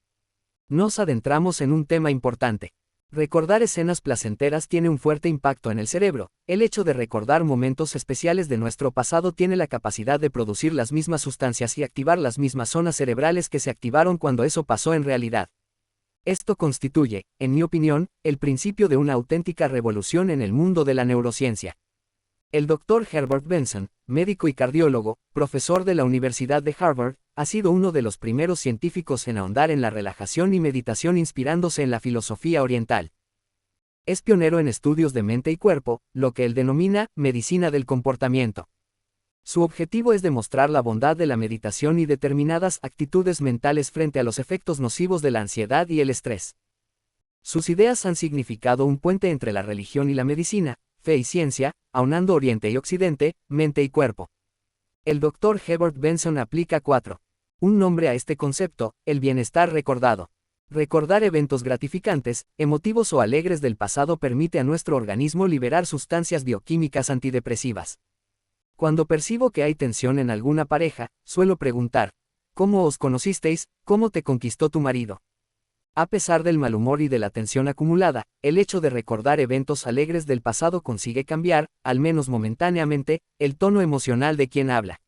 Nos adentramos en un tema importante. Recordar escenas placenteras tiene un fuerte impacto en el cerebro. El hecho de recordar momentos especiales de nuestro pasado tiene la capacidad de producir las mismas sustancias y activar las mismas zonas cerebrales que se activaron cuando eso pasó en realidad. Esto constituye, en mi opinión, el principio de una auténtica revolución en el mundo de la neurociencia. El Dr. Herbert Benson, médico y cardiólogo, profesor de la Universidad de Harvard, ha sido uno de los primeros científicos en ahondar en la relajación y meditación inspirándose en la filosofía oriental. Es pionero en estudios de mente y cuerpo, lo que él denomina medicina del comportamiento. Su objetivo es demostrar la bondad de la meditación y determinadas actitudes mentales frente a los efectos nocivos de la ansiedad y el estrés. Sus ideas han significado un puente entre la religión y la medicina, fe y ciencia, aunando Oriente y Occidente, mente y cuerpo. El Dr. Herbert Benson aplica un nombre a este concepto: el bienestar recordado. Recordar eventos gratificantes, emotivos o alegres del pasado permite a nuestro organismo liberar sustancias bioquímicas antidepresivas. Cuando percibo que hay tensión en alguna pareja, suelo preguntar: ¿cómo os conocisteis? ¿Cómo te conquistó tu marido? A pesar del mal humor y de la tensión acumulada, el hecho de recordar eventos alegres del pasado consigue cambiar, al menos momentáneamente, el tono emocional de quien habla.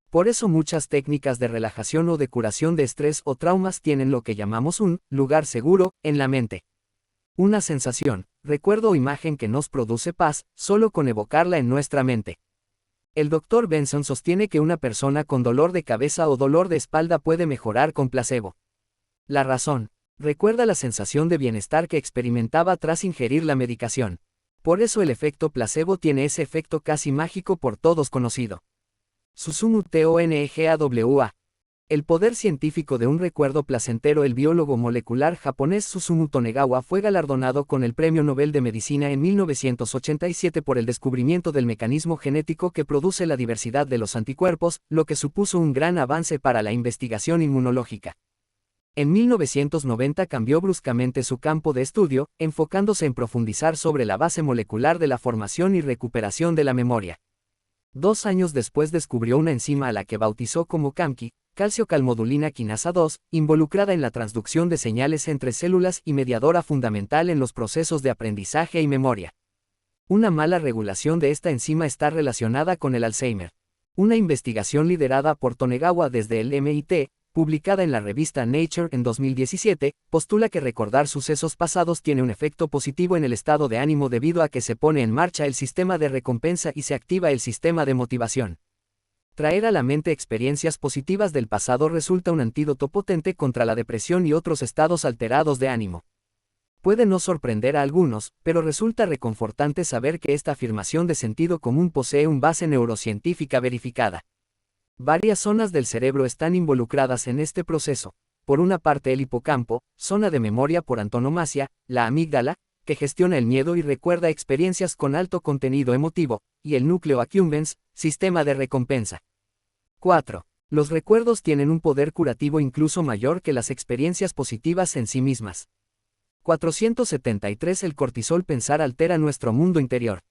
Por eso muchas técnicas de relajación o de curación de estrés o traumas tienen lo que llamamos un lugar seguro en la mente. Una sensación, recuerdo o imagen que nos produce paz, solo con evocarla en nuestra mente. El Dr. Benson sostiene que una persona con dolor de cabeza o dolor de espalda puede mejorar con placebo. La razón: recuerda la sensación de bienestar que experimentaba tras ingerir la medicación. Por eso el efecto placebo tiene ese efecto casi mágico por todos conocido. Susumu Tongawa. El poder científico de un recuerdo placentero. El biólogo molecular japonés Susumu Tongawa fue galardonado con el Premio Nobel de Medicina en 1987 por el descubrimiento del mecanismo genético que produce la diversidad de los anticuerpos, lo que supuso un gran avance para la investigación inmunológica. En 1990 cambió bruscamente su campo de estudio, enfocándose en profundizar sobre la base molecular de la formación y recuperación de la memoria. 2 años después descubrió una enzima a la que bautizó como CAMKI, calciocalmodulina quinasa 2, involucrada en la transducción de señales entre células y mediadora fundamental en los procesos de aprendizaje y memoria. Una mala regulación de esta enzima está relacionada con el Alzheimer. Una investigación liderada por Tongawa desde el MIT, publicada en la revista Nature en 2017, postula que recordar sucesos pasados tiene un efecto positivo en el estado de ánimo debido a que se pone en marcha el sistema de recompensa y se activa el sistema de motivación. Traer a la mente experiencias positivas del pasado resulta un antídoto potente contra la depresión y otros estados alterados de ánimo. Puede no sorprender a algunos, pero resulta reconfortante saber que esta afirmación de sentido común posee una base neurocientífica verificada. Varias zonas del cerebro están involucradas en este proceso. Por una parte el hipocampo, zona de memoria por antonomasia, la amígdala, que gestiona el miedo y recuerda experiencias con alto contenido emotivo, y el núcleo accumbens, sistema de recompensa. 4. Los recuerdos tienen un poder curativo incluso mayor que las experiencias positivas en sí mismas. 473. El cortisol. Pensar altera nuestro mundo interior.